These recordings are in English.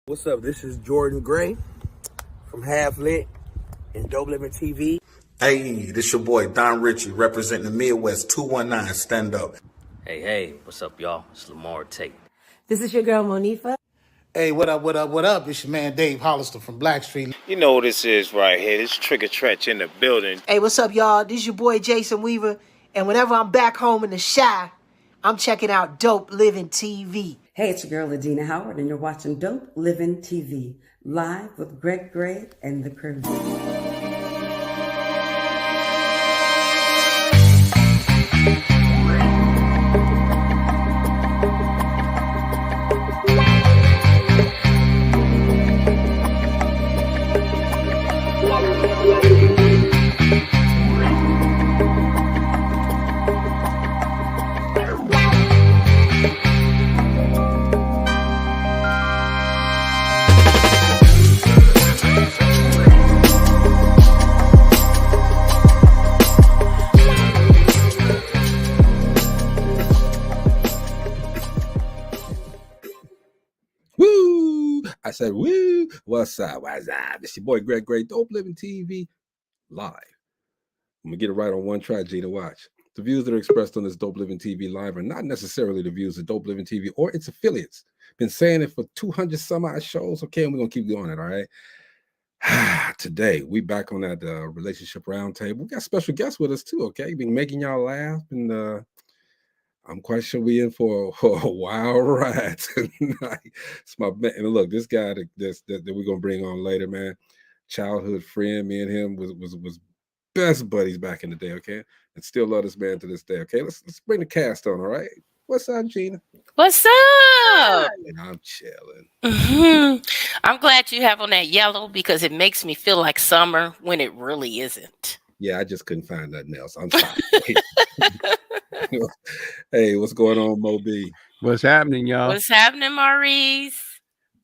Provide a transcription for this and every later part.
What's up? This is Jordan Gray from Half Lit and DopelivenTV. Hey, this your boy Don Ritchie representing the Midwest 219 Stand Up. Hey, what's up, y'all? It's Lamar Tate. This is your girl, Monifa. Hey, what up? It's your man Dave Hollister from Blackstreet. You know what this is right here. This Trigger Tretch in the building. Hey, what's up, y'all? This is your boy Jason Weaver. And whenever I'm back home in the Chi, I'm checking out Dope Living TV. Hey, it's your girl, Adina Howard, and you're watching Dope Living TV, live with Greg Gray and the crew. I said, woo, what's up? It's your boy Greg Gray, Dope Living TV, live. I'm going to get it right on one try, Gina, watch. The views that are expressed on this Dope Living TV live are not necessarily the views of Dope Living TV or its affiliates. Been saying it for 200 some odd shows, okay, and we're going to keep doing it, all right? Today, we back on that Relationship Roundtable. We got special guests with us too, okay? Been making y'all laugh, and I'm quite sure we in for a wild ride tonight. It's my man. And look, this guy that we're gonna bring on later, man. Childhood friend, me and him was best buddies back in the day, okay? And still love this man to this day, okay? Let's bring the cast on, all right? What's up, Gina? What's up? And I'm chilling. I'm glad you have on that yellow because it makes me feel like summer when it really isn't. Yeah, I just couldn't find nothing else. I'm sorry. Hey, what's going on, Mo B? What's happening, y'all? What's happening, Maurice?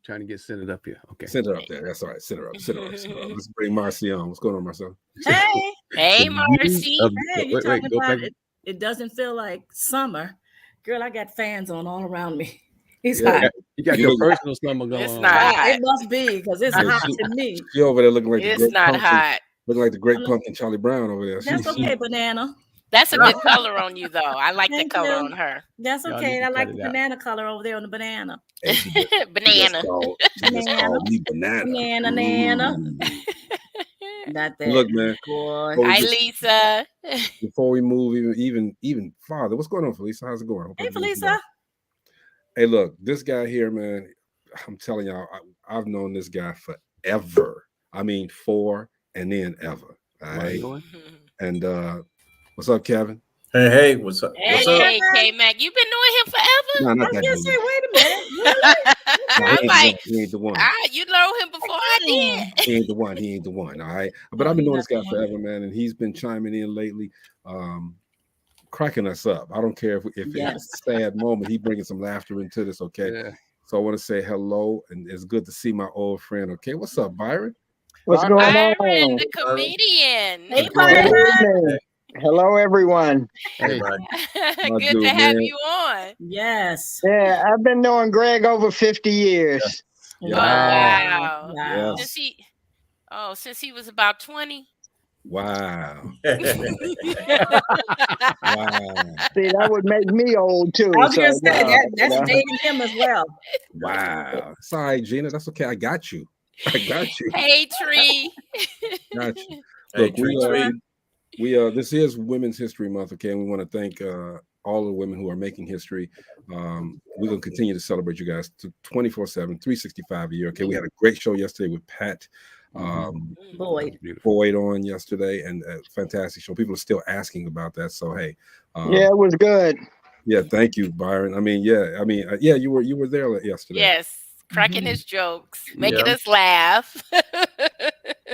Trying to get centered up here. Okay. Center up there. That's all right. Center up. Let's bring Marcy on. What's going on, Marcel? Hey. Hey, Marcy. Hey, you're talking about it doesn't feel like summer. Girl, I got fans on all around me. It's hot. You got your personal summer going on. It's not hot. It must be because it's hot to me. She over there looking like it's not hot. Looking like the great pumpkin Charlie Brown over there. That's okay, banana. That's a good color on you, though. I like the color on her. That's okay. I like the banana color over there on the banana. Banana. Banana. Not that. Look, man. Hi, Lisa. Before we move even farther, what's going on, Felicia? How's it going? Hey, Felicia. Hey, look, this guy here, man. I'm telling y'all, I've known this guy forever. I mean, for and then ever. All right. And what's up, Kevin? Hey, what's up? Hey, K-Mac, you've been knowing him forever? No, not I was that gonna dude. say, wait a minute. Really? I'm like, he ain't the one. you know him before I did. He ain't the one. All right. But I've been knowing this guy forever, man, and he's been chiming in lately, cracking us up. I don't care if it's a sad moment. He bringing some laughter into this, okay? Yeah. So I want to say hello, and it's good to see my old friend, okay? What's up, Byron? What's going on? Byron, the comedian. Hey, Byron. Hello, everyone. Hey, good to have you on. Yes. Yeah, I've been knowing Greg over 50 years. Yeah. Oh, wow. Yes. Since he was about 20. Wow. Wow. See, that would make me old too. I was gonna say that's dating him as well. Wow. Sorry, Gina. That's okay. I got you. Hey, Tree. Got you. Look, we this is Women's History Month, okay, and we want to thank all the women who are making history. We're going to continue to celebrate you guys 24/7, 365 a year, okay? We had a great show yesterday with Pat Boyd on yesterday, and a fantastic show. People are still asking about that, so hey. Yeah, it was good. Yeah, thank you, Byron. You were there yesterday. Yes, cracking his jokes, making us laugh.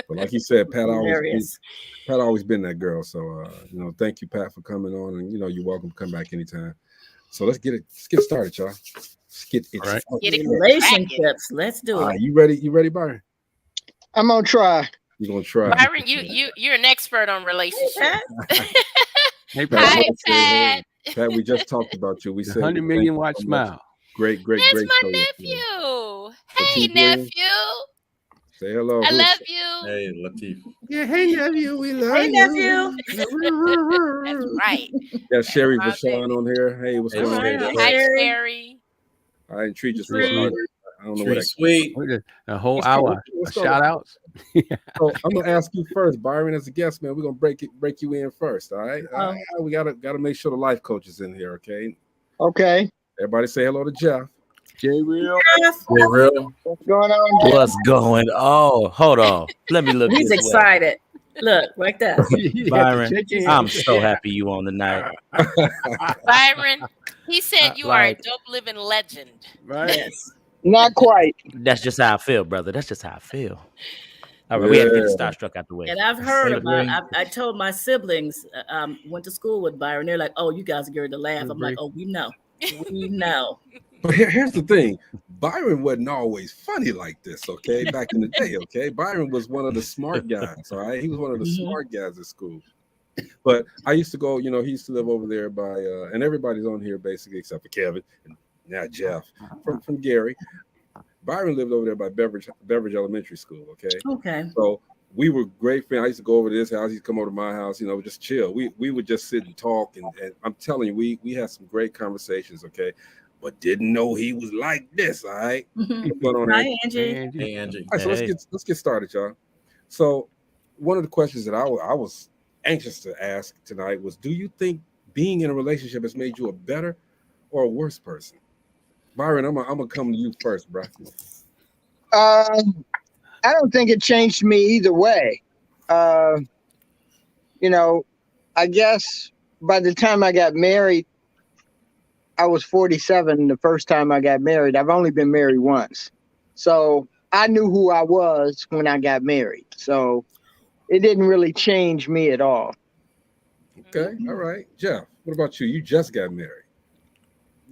But like he said, Pat always been that girl. So thank you, Pat, for coming on, and you're welcome to come back anytime. So let's get it started, y'all. Let's get it started. Get it relationships. Let's do it. You ready? You ready, Byron? I'm gonna try. You're gonna try. Byron, you're an expert on relationships. Hey, Pat. Hi, Pat. Pat, we just talked about you. We said 100 million watch smile. Great That's show. my nephew. Hey, Hey, Latif Williams. nephew. Say hello. I love you. Hey, Latif. Yeah, hey nephew, we love Hey, you. That's right. Got Sherry my Vashon baby. on here. Hey, what's Hey, going on? right. Sherry. Hi, Sherry. Sherry. I didn't treat you Sweet. sweet. I don't know what Tree Sweet. A whole Let's hour let's of go. shout outs. So I'm gonna ask you first, Byron, as a guest, man. We're gonna break you in first, all right? We gotta make sure the life coach is in here, okay? Okay. Everybody say hello to Jeff. J-Real. Hey, real. What's going on, Jeff? What's going on? Hold on. Let me look He's this way. excited. Look, right there. Byron, I'm so happy you on tonight. Byron, he said you are a Like, dope living legend. Right. Yes. Not quite. that's just how I feel, brother. That's just how I feel. All right, we had to get the starstruck out the way. And I've heard Hey, about. Green. I told my siblings. Went to school with Byron. They're like, "Oh, you guys are going to laugh." I'm like, "Oh, we know. We know." But here's the thing. Byron wasn't always funny like this, okay? Back in the day, okay? Byron was one of the smart guys, all right? He was one of the smart guys at school. But I used to go, he used to live over there by, and everybody's on here basically except for Kevin and now Jeff from Gary. Byron lived over there by Beveridge Elementary School, okay? Okay. So we were great friends. I used to go over to his house. He'd come over to my house, just chill. We would just sit and talk. And I'm telling you, we had some great conversations, okay? But didn't know he was like this, all right? What's going on, Hi, Angie? Angie. Hey, Angie. All right, so let's get started, y'all. So one of the questions that I was anxious to ask tonight was, do you think being in a relationship has made you a better or a worse person? Byron, I'm gonna come to you first, bro. I don't think it changed me either way. I guess by the time I got married, I was 47 the first time I got married. I've only been married once. So I knew who I was when I got married. So it didn't really change me at all. Okay, all right. Jeff, what about you? You just got married.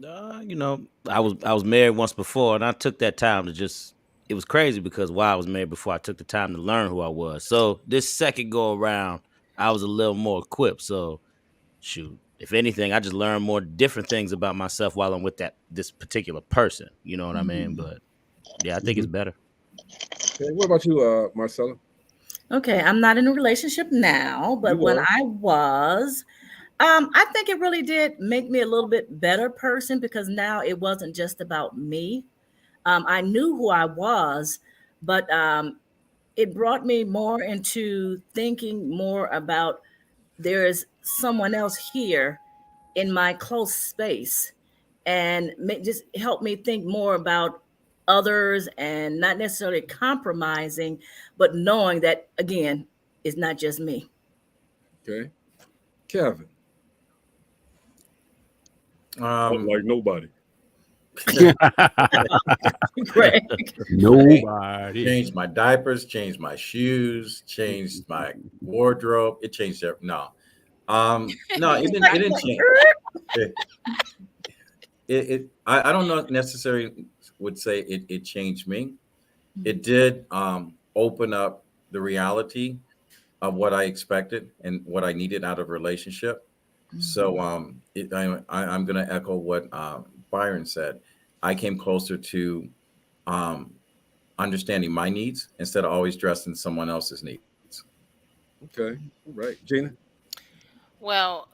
I was married once before, and I took that time to just. It was crazy because while I was married before, I took the time to learn who I was. So this second go around, I was a little more equipped. So, shoot, if anything, I just learned more different things about myself while I'm with this particular person. You know what I mean? But yeah, I think it's better. Okay, what about you, Marcella? Okay, I'm not in a relationship now, but when I was, I think it really did make me a little bit better person because now it wasn't just about me. I knew who I was, but it brought me more into thinking more about there is someone else here in my close space and just helped me think more about others and not necessarily compromising, but knowing that, again, it's not just me. Okay. Kevin. Like nobody. Greg. Nobody. Changed my diapers, changed my shoes, changed my wardrobe. It changed everything. No, it didn't change. I don't know necessarily would say it changed me. It did open up the reality of what I expected and what I needed out of a relationship. So I'm going to echo what Byron said. I came closer to understanding my needs instead of always dressing someone else's needs. Okay, all right, Gina. Well,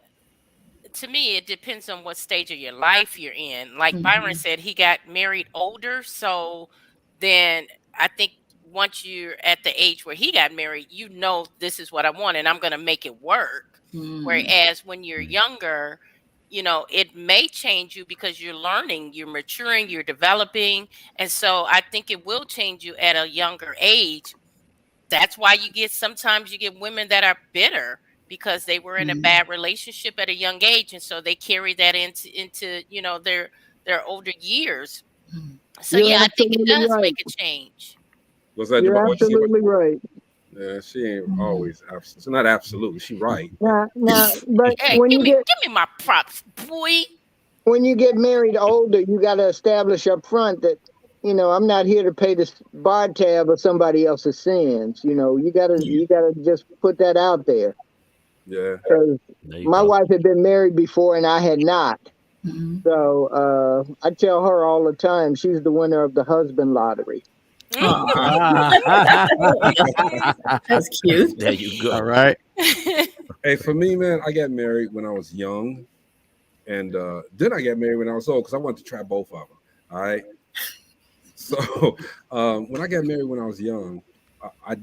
to me, it depends on what stage of your life you're in. Like Byron said, he got married older. So then I think once you're at the age where he got married, this is what I want and I'm going to make it work. Whereas when you're younger, it may change you because you're learning, you're maturing, you're developing. And so I think it will change you at a younger age. That's why sometimes you get women that are bitter because they were in a bad relationship at a young age. And so they carry that into their older years. So You're I think it does right. make a change. Was that You're absolutely right. Yeah, she ain't always absolute. She's not absolute. She right. Now, but Hey, when give you me my props, boy. when you get married older, you got to establish up front that, I'm not here to pay the bar tab of somebody else's sins. You gotta just put that out there. Yeah. Because my wife had been married before and I had not. So I tell her all the time she's the winner of the husband lottery. That's cute. There you go. All right. Hey, for me, man, I got married when I was young, and then I got married when I was old because I wanted to try both of them. All right. So when I got married when I was young, I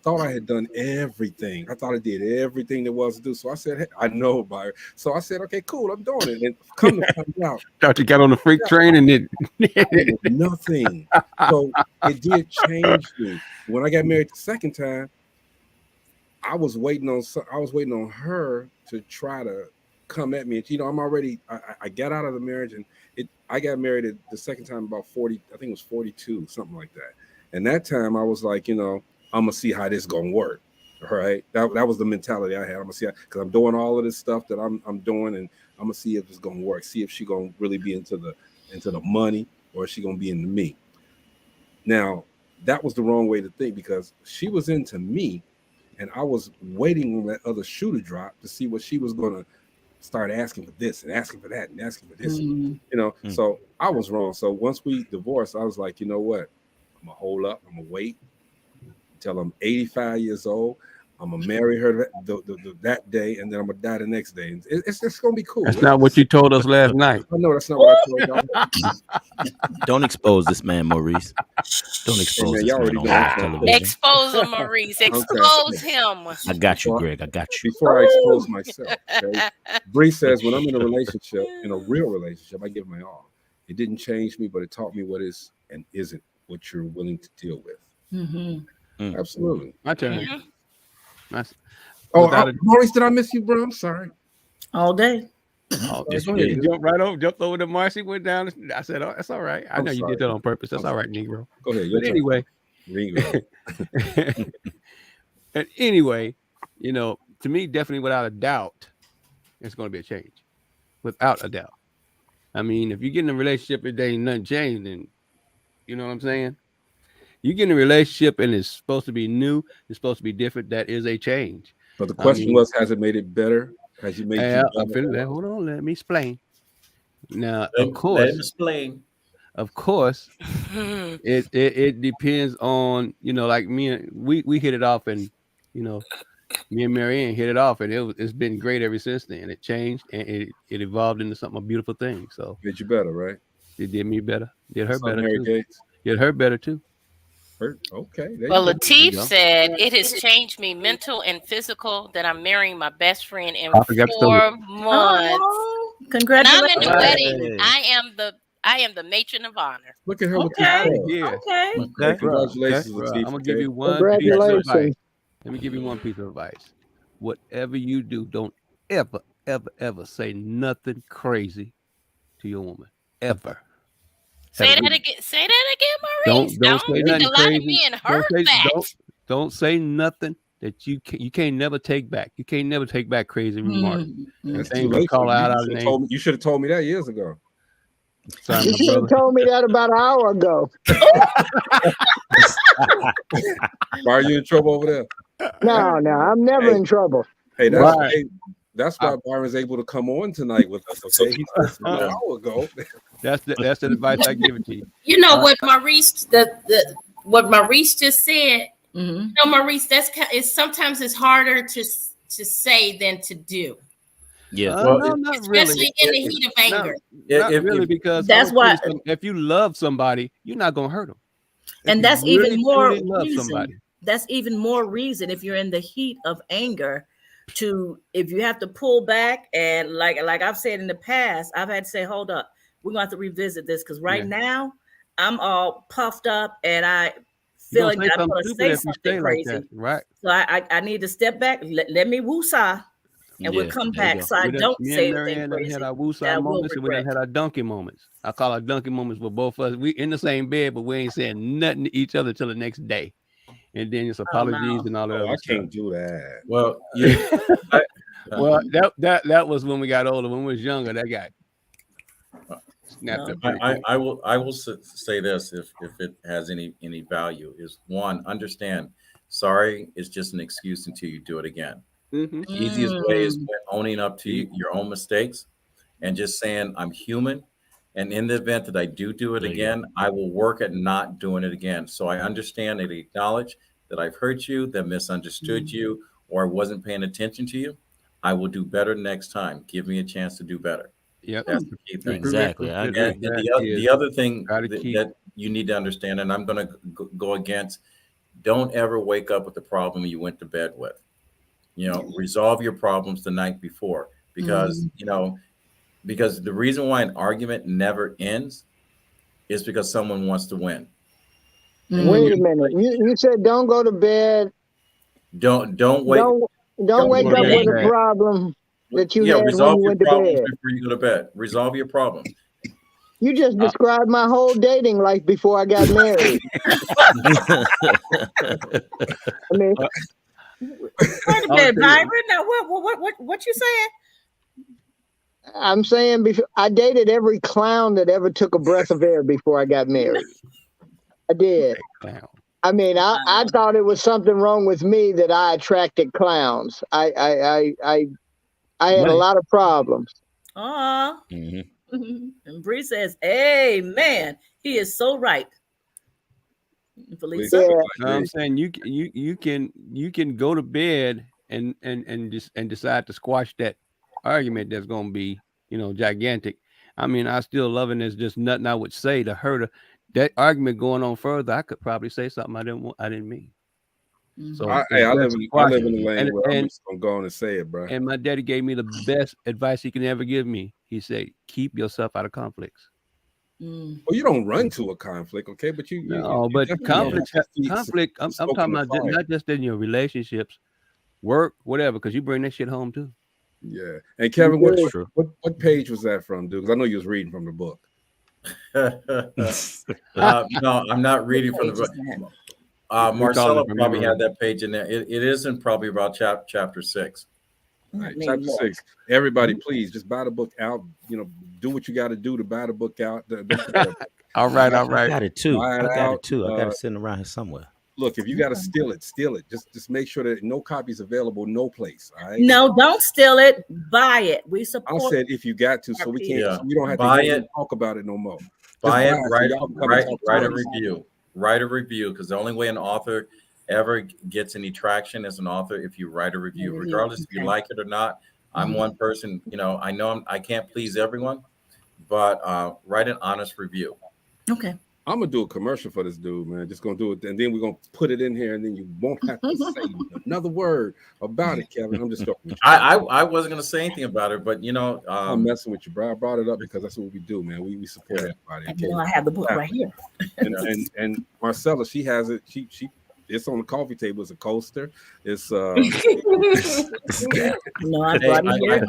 thought I had done everything. I thought I did everything there was to do. So I said, hey, I know, Byron. So I said, okay, cool, I'm doing it. And come to find out, Thought you got on the freak train and then nothing. So it did change me. When I got married the second time, I was waiting on her to try to come at me. I'm already. I got out of the marriage, and I got married the second time about 40. I think it was 42, something like that. And that time I was like, I'm gonna see how this gonna work. All right. That was the mentality I had. I'm gonna see because I'm doing all of this stuff that I'm doing, and I'm gonna see if it's gonna work. See if she gonna really be into the money, or is she gonna be into me. Now that was the wrong way to think, because she was into me, and I was waiting on that other shoe to drop to see what she was gonna start asking for this and asking for that and asking for this. So I was wrong. So once we divorced, I was like, you know what? I'm gonna hold up. I'm gonna wait until I'm 85 years old. I'm gonna marry her that day, and then I'm gonna die the next day. It's gonna be cool. That's not what you told us last night. I know that's not what I told y'all. Don't expose this man, Maurice. Don't expose this man on television. Expose him, Maurice. Expose him. I got you, Greg. I got you. Before I expose myself, okay? Bree says, when I'm in a relationship, in a real relationship, I give my all. It didn't change me, but it taught me what is and isn't what you're willing to deal with. Absolutely. My turn. Maurice, did I miss you, bro? I'm sorry. All day. Oh, you jumped over to Marcy, went down. I said, "Oh, that's all right. I know you did that on purpose. That's all right, Negro." Go ahead. But anyway, and anyway, to me, definitely without a doubt, it's going to be a change. Without a doubt. I mean, if you get in a relationship and there ain't nothing changed, then you know what I'm saying? You get in a relationship and it's supposed to be new, it's supposed to be different. That is a change. But the question was, has it made it better? Has it made you better? Hold on, let me explain. Now, Let him explain. Of course, it depends on, like me and we hit it off, and me and Marianne hit it off, and it's been great ever since then. It changed and it evolved into something, a beautiful thing. So did you better, right? It did me better. Did her better Mary too. Gates? Did her better too. Okay. Well, Lateef said it has changed me mental and physical that I'm marrying my best friend in 4 months. Oh, congratulations! And I'm in the wedding. I am the matron of honor. Look at her with Okay. Congratulations, Lateef. Lateef. I'm gonna give you one piece of advice. Let me give you one piece of advice. Whatever you do, don't ever say nothing crazy to your woman. Ever. Say that again, Maurice. Don't say nothing crazy. Don't say nothing that you can't never take back. You can't never take back crazy remarks. You should have told me that years ago. Sorry, you should have told me that about an hour ago. Why are you in trouble over there? No, I'm never in trouble. Hey, that's why Byron's able to come on tonight with us. Okay, he said an hour ago. That's the advice I give it to you. You know what Maurice what Maurice just said. Maurice, sometimes it's harder to say than to do. Yeah, especially in the heat of anger. Not really, because that's why if you love somebody, you're not gonna hurt them. And that's even more reason. That's even more reason if you're in the heat of anger. If you have to pull back, and like I've said in the past, I've had to say, hold up, we're gonna have to revisit this, because now I'm all puffed up and I feel like I'm gonna say something crazy. Like that, right? So I need to step back, let me woosah, and we'll come back. So I don't say anything crazy. Had our woosah moments, and we done had our donkey moments. I call our donkey moments with both of us. We in the same bed, but we ain't saying nothing to each other till the next day. And then it's apologies and all that. I can't do that. Well, that was when we got older. When we was younger, that guy snapped up. I will say this, if it has any value, is one, understand, sorry is just an excuse until you do it again. The easiest way is owning up to your own mistakes and just saying I'm human. And in the event that I do it There you again, I will work at not doing it again. So I understand and acknowledge that I've hurt you, that misunderstood you, or I wasn't paying attention to you. I will do better next time. Give me a chance to do better. Yep. That's the key thing. Exactly. I agree. And the other thing that you need to understand, and I'm going to go against, don't ever wake up with the problem you went to bed with. Resolve your problems the night before, because because the reason why an argument never ends is because someone wants to win. Wait a minute. You said don't go to bed. Don't wake up with a problem that you had when you went to bed. Before you go to bed. Resolve your problems. You just described my whole dating life before I got married. I mean, wait a minute, Byron. Now, what you saying? I'm saying I dated every clown that ever took a breath of air before I got married. I did. I mean, I thought it was something wrong with me that I attracted clowns. I had a lot of problems. And Bree says, "Amen." He is so right. Felicia, I'm saying you can go to bed and decide to squash that argument that's going to be gigantic. I mean, I still loving there's just nothing I would say to hurt her. That argument going on further, I could probably say something I didn't mean. So I live in the lane where I'm just gonna go on and say it, bro. And my daddy gave me the best advice he can ever give me. He said, "Keep yourself out of conflicts." Well, you don't run to a conflict, okay? But conflict. I'm talking about not just in your relationships, work, whatever, because you bring that shit home too. Yeah. And Kevin, what page was that from, dude? Because I know you was reading from the book. No, I'm not reading from the book. Marcella probably had that page in there. It isn't probably about chapter 6. Right, chapter 6. Everybody, please just buy the book out. Do what you got to do to buy the book out. All right. I got it too. I got it sitting around here somewhere. Look, if you got to steal it, steal it. Just make sure that no copies available, no place. All right. No, don't steal it. Buy it. We support. I said if you got to, so we can't. Yeah. We don't have buy to it. Talk about it no more. Buy it. Write a review. Write a review, because the only way an author ever gets any traction as an author if you write a review, regardless if you like it or not. I'm one person. I know I can't please everyone, but write an honest review. Okay. I'm gonna do a commercial for this dude, man. Just gonna do it, and then we're gonna put it in here, and then you won't have to say another word about it, Kevin. I'm just joking. I wasn't gonna say anything about it, but I'm messing with you, bro. I brought it up because that's what we do, man. We support everybody. Okay? I have the book right here. and Marcella, she has it. She it's on the coffee table. It's a coaster. It's no, I brought it here.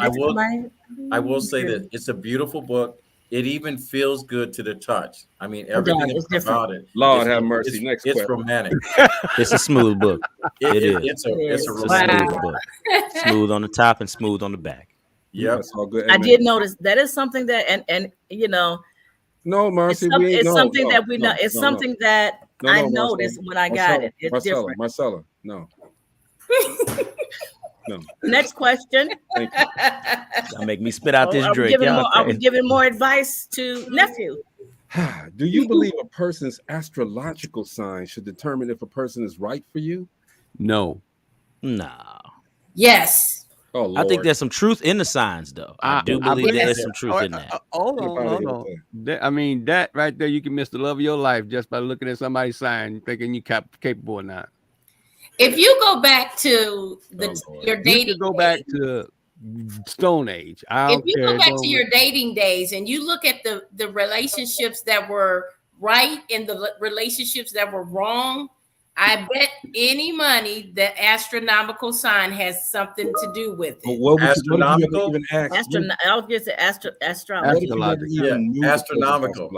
I will say that it's a beautiful book. It even feels good to the touch. I mean, everything about it. Lord have mercy. Next it's question. romantic. It's a smooth book. It's a romantic book. Smooth on the top and smooth on the back. Yeah, that's all good. I did notice that is something that, and no, Mercy. It's something that we know. It's something that I noticed when I got it. It's different. Marcella, no. No. Next question. Thank you. That'll make me spit out this drink. I'm giving more advice to nephew. Do you believe a person's astrological sign should determine if a person is right for you? No. Yes. Oh, Lord. I think there's some truth in the signs, though. I do believe there's some truth in that. Hold on. I mean, that right there, you can miss the love of your life just by looking at somebody's sign, thinking you're capable or not. If you go back to your dating, you go back to Stone Age. If you go back to your dating days and you look at the relationships that were right and the relationships that were wrong, I bet any money that astronomical sign has something to do with it. What astronomical? I'll get to astrological. Yeah, astronomical.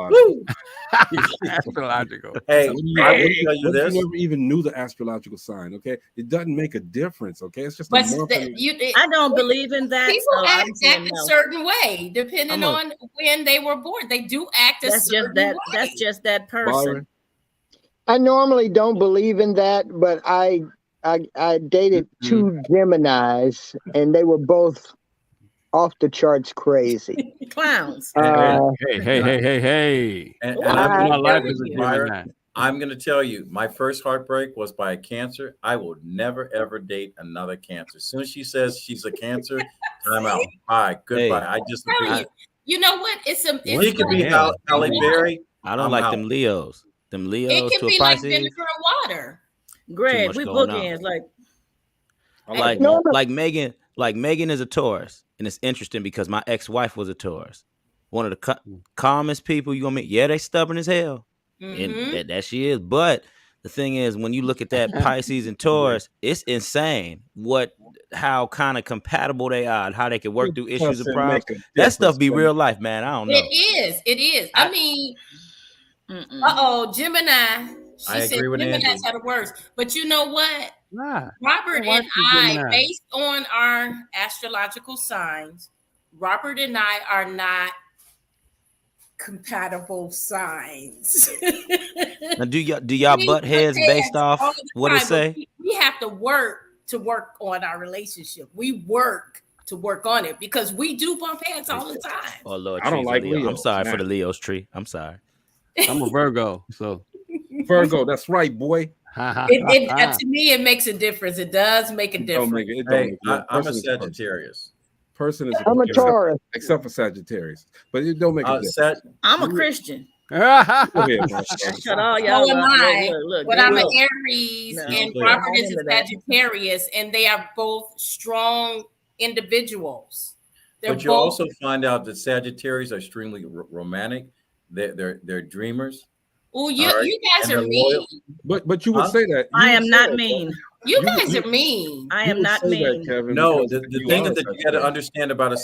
Astrological. Hey, I will tell you this. You never even knew the astrological sign, okay? It doesn't make a difference, okay? It's just I don't believe in that. People act a certain way depending on when they were born. They do act a certain way. That's just that person. Byron? I normally don't believe in that, but I dated two Geminis, and they were both off the charts crazy. Clowns. Hey. And Ooh, I'm My gonna life tell is a you, Gemini. Byron, I'm gonna tell you, my first heartbreak was by a Cancer. I will never ever date another Cancer. As soon as she says she's a Cancer, time out. Bye, goodbye. Hey, I disappear. You know what? It's a. He could be Halle Berry. I don't I'm like out. them Leos. Them It Leos can to a be like Pisces. vinegar and water. Greg, much we going on. bookends like. Like Megan is a Taurus, and it's interesting because my ex-wife was a Taurus. One of the calmest people you gonna meet. Yeah, they stubborn as hell, and that she is. But the thing is, when you look at that Pisces and Taurus, it's insane how kind of compatible they are, and how they can work through issues and problems. That stuff be real life, man. I don't know. It is. I mean, Gemini. She said Gemini's are the worst. But you know what? Robert and I, based on our astrological signs, Robert and I are not compatible signs. Now, do y'all butt heads based off what it say? We have to work on our relationship. We work to work on it because we do bump heads all the time. Oh Lord, I don't like Leo. I'm Leos, sorry for man. the Leo's tree. I'm sorry. I'm a Virgo, so Virgo. That's right, boy. To me, it makes a difference. It does make a difference. I'm a Sagittarius. Person is. I'm a Taurus, except for Sagittarius, but it don't make a difference. I'm a Christian. Go ahead, Shut all y'all. So am I. Look, but I'm an Aries, and Robert is a Sagittarius, and they are both strong individuals. But you also find out that Sagittarius are extremely romantic. They're dreamers. Oh, you guys are mean. But you would say that. I am not mean. You guys are mean. I am not mean. No, the thing that you got to understand about a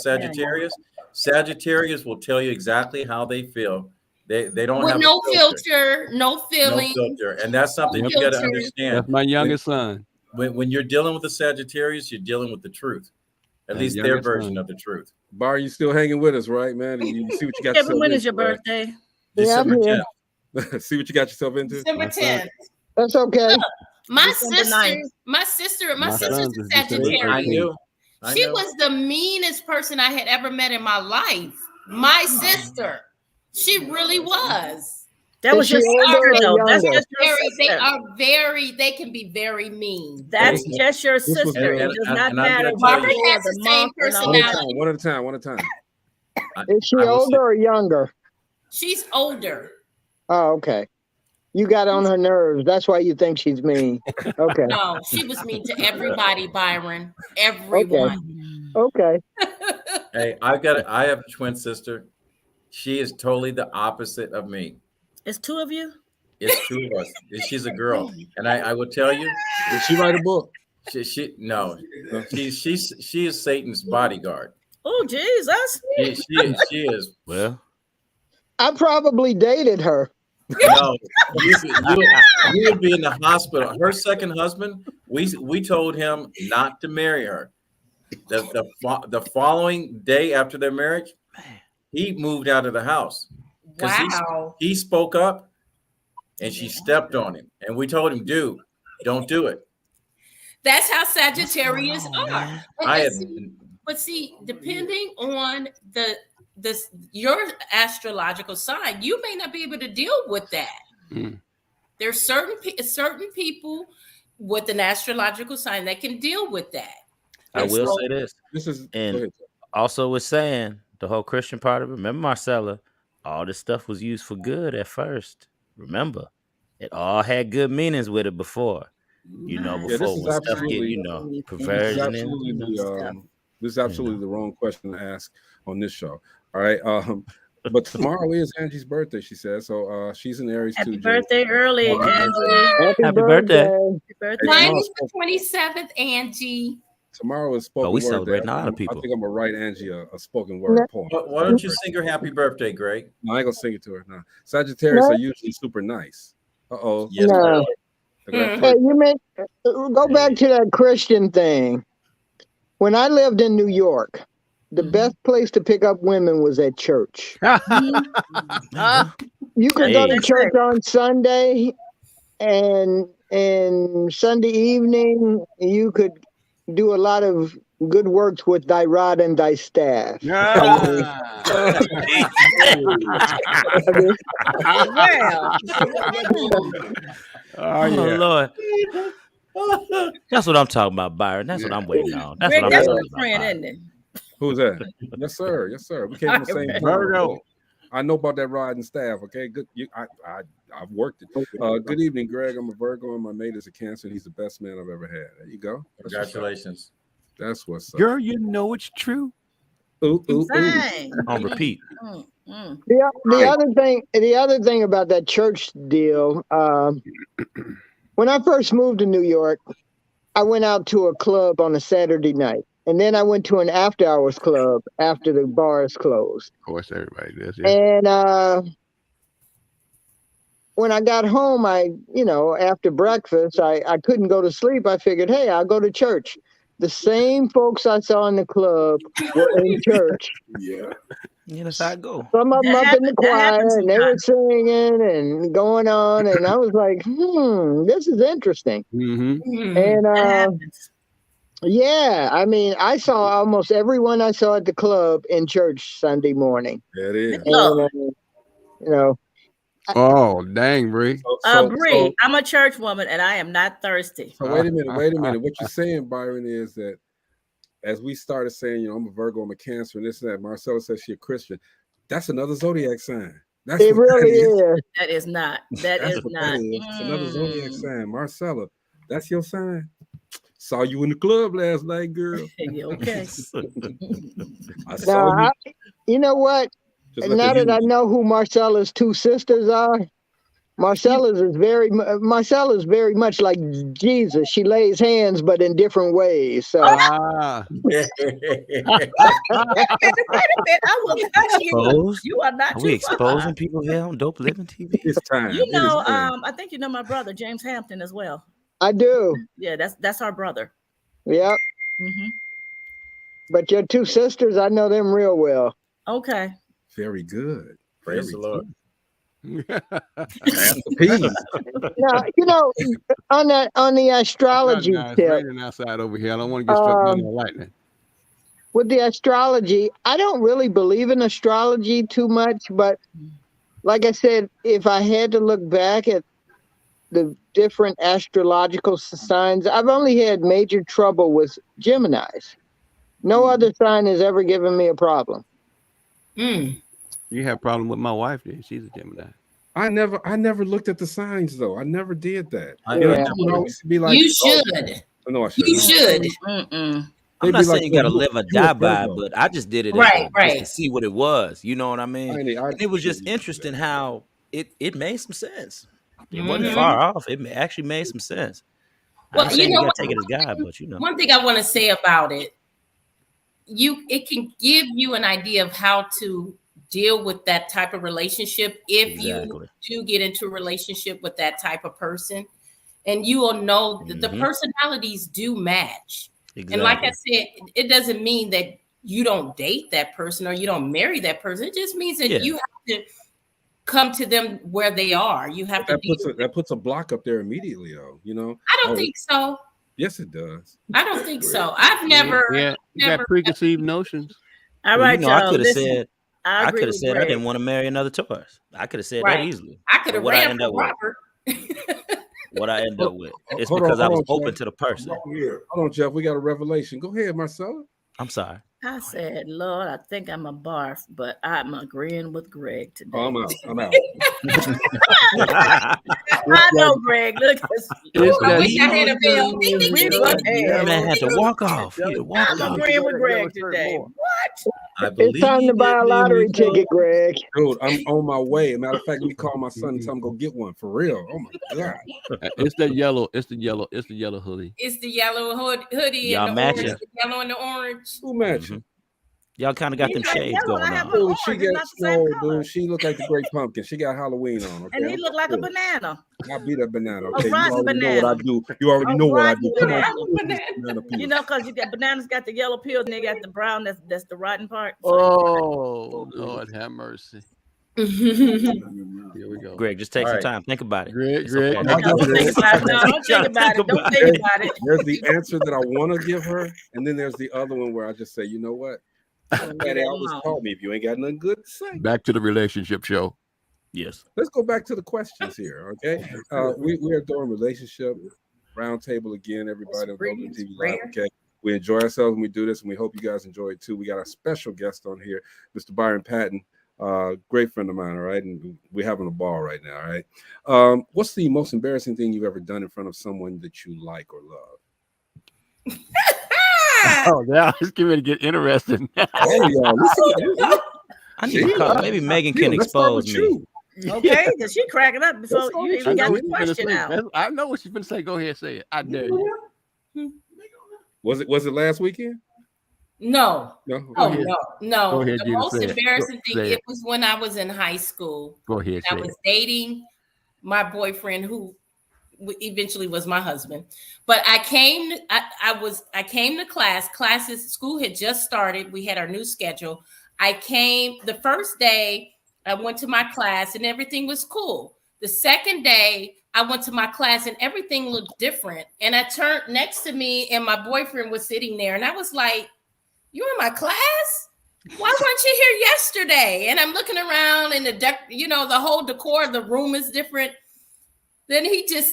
Sagittarius will tell you exactly how they feel. They don't have no filter, no feeling. No filter. And that's something you got to understand. That's my youngest son. When you're dealing with a Sagittarius, you're dealing with the truth. At least their version of the truth. Bar, you still hanging with us, right, man? And you see what you got yourself when into, is your birthday? December 10th. See what you got yourself into? December 10th. That's okay. Look, my sister's a Sagittarius. She was the meanest person I had ever met in my life. My sister. She really was. That was your sister, though. That's just your sister. They can be very mean. That's just your sister. It does not matter. Robert has the same personality. One at a time. Is she older or younger? She's older. Oh, okay. You got on her nerves. That's why you think she's mean. Okay. No, she was mean to everybody, Byron. Everyone. Okay. Hey, I have a twin sister. She is totally the opposite of me. It's two of you? It's two of us. She's a girl. And I will tell you. Did she write a book? She is Satan's bodyguard. Oh, Jesus. She is. Well, I probably dated her. No, you would be in the hospital. Her second husband, we told him not to marry her. The following day after their marriage, he moved out of the house. Wow. He spoke up and she stepped on him. And we told him, dude, don't do it. That's how Sagittarius are. But see, depending on your astrological sign, you may not be able to deal with that. There's certain people with an astrological sign that can deal with that. I will say this. And also with saying the whole Christian part of it. Remember, Marcella, all this stuff was used for good at first. Remember, it all had good meanings with it before. Before when stuff get, perversion. This is absolutely the wrong question to ask on this show. All right. But tomorrow is Angie's birthday, she says. So she's an Aries too. Happy birthday early, Angie. Happy birthday. Mine is the 27th, Angie. Tomorrow is spoken word. We celebrating a lot of people. I think I'm gonna write Angie a spoken word poem. Why don't you sing her happy birthday, Greg? No, I ain't gonna sing it to her. No. Sagittarius are usually super nice. Uh-oh. Yes, no. Hey, go back to that Christian thing. When I lived in New York, the best place to pick up women was at church. You could go to church on Sunday, and Sunday evening you could do a lot of good works with thy rod and thy staff. Well, Oh, Lord. That's what I'm talking about, Byron. That's what I'm waiting on. That's Greg, what I'm that's talking my about. friend, Byron. isn't it? Who's that? Yes, sir. Yes, sir. We came from the same Virgo. I know about that rod and staff. Okay, good. I've worked it. Good evening, Greg. I'm a Virgo, and my mate is a Cancer, and he's the best man I've ever had. There you go. Congratulations. That's what's up. Girl, you know it's true. Ooh, ooh, ooh. On repeat. The other thing about that church deal, when I first moved to New York, I went out to a club on a Saturday night, and then I went to an after-hours club after the bars closed. Of course, everybody does. Yeah. And when I got home, after breakfast, I couldn't go to sleep. I figured, hey, I'll go to church. The same folks I saw in the club were in church. Yeah, that's how I go. Some of them up in the choir, and they were singing and going on, and I was like, this is interesting. Mm-hmm. And yeah, I mean, I saw almost everyone I saw at the club in church Sunday morning. That is. And, Oh, dang, Bree. Bree, I'm a church woman, and I am not thirsty. So wait a minute. What you're saying, Byron, is that as we started saying, I'm a Virgo, I'm a Cancer, and this and that, Marcella says she's a Christian. That's another zodiac sign. That's it really is. That is not. That's not. It's another zodiac sign. Marcella, that's your sign. Saw you in the club last night, girl. Okay. I saw you. You know what? Now that I know who Marcella's two sisters are, Marcella's very much like Jesus. She lays hands, but in different ways. So. Wait a bit. I will touch you. You are not. Are we exposing people here on Dope Living TV? It's time. You know, I think you know my brother James Hampton as well. I do. Yeah, that's our brother. Yep. Mm-hmm. But your two sisters, I know them real well. Okay. Very good. Praise the Lord. Now, on the astrology It's tip, raining outside over here. I don't want to get struck down by lightning. with the astrology, I don't really believe in astrology too much, but like I said, if I had to look back at the different astrological signs, I've only had major trouble with Geminis. No other sign has ever given me a problem. You have a problem with my wife, then. She's a Gemini. I never looked at the signs though. I never did that. You should. No, I should. You should. I'm not saying you gotta live or die by it, but I just did it just to see what it was. You know what I mean? And it was just interesting how it made some sense. It wasn't far off. It actually made some sense. Well, you gotta take it as God, but one thing I want to say about it, it can give you an idea of how to deal with that type of relationship if you do get into a relationship with that type of person, and you will know that the personalities do match. And like I said, it doesn't mean that you don't date that person or you don't marry that person. It just means that you have to come to them where they are. You have that puts a block up there immediately, though. I don't think so. Yes, it does. I don't think so. I've never. You got preconceived notions. All right, y'all. I could have said. I could have said I didn't want to marry another Taurus. I could have said that easily. I could have ran for Robert. What I end up with. It's because I was open to the person. Hold on, Jeff. We got a revelation. Go ahead, Marcella. I'm sorry. I said, Lord, I think I'm a barf, but I'm agreeing with Greg today. Oh, I'm out. I know, Greg. Look, I wish I had a bell. That man had to walk off. I'm agreeing with Greg today. What? It's time to buy a lottery ticket, Greg. Dude, I'm on my way. Matter of fact, let me call my son and tell him go get one for real. Oh my God. It's the yellow hoodie. It's the yellow hoodie. Y'all and the matching. orange, the yellow and the orange. Who matching? Y'all kind of got them shades going on. Dude, she looked like the Great Pumpkin. She got Halloween on. Okay? And he looked like a banana. I'll be that banana. A Okay, you rotten already banana. know what I do. You already know what I do. Come Banana. on. You know, because you got bananas got the yellow peels and they got the brown. That's the rotten part. Oh, Lord have mercy. Here we go. Greg, just take All some right. time. Think about it. Greg, It's Greg. okay. No, don't think about it. No, don't think about it. Don't think about it. There's the answer that I want to give her, and then there's the other one where I just say, you know what? Daddy always called me if you ain't got nothing good to say. Back to the relationship show. Yes. Let's go back to the questions here, okay? We are doing Relationship Roundtable again, everybody on DopelivenTV Live, okay? We enjoy ourselves when we do this, and we hope you guys enjoy it too. We got our special guest on here, Mr. Byron Patton, great friend of mine, all right? And we're having a ball right now, all right? What's the most embarrassing thing you've ever done in front of someone that you like or love? Oh, now it's getting ready to get interesting. I need to call. Maybe Megan can expose me. Okay, because she cracking up before you even got the question out. I know what she's gonna say. Go ahead, say it. I dare you. Was it last weekend? No. No. Oh, no. Go ahead, The Gina, most say it. embarrassing thing, Say it was when I was in high school. Go ahead, I say was it. dating my boyfriend, who eventually was my husband. But I came to classes, school had just started. We had our new schedule. I came the first day, I went to my class and everything was cool. The second day, I went to my class and everything looked different. And I turned next to me and my boyfriend was sitting there. And I was like, you in my class? Why weren't you here yesterday? And I'm looking around and the whole decor of the room is different. Then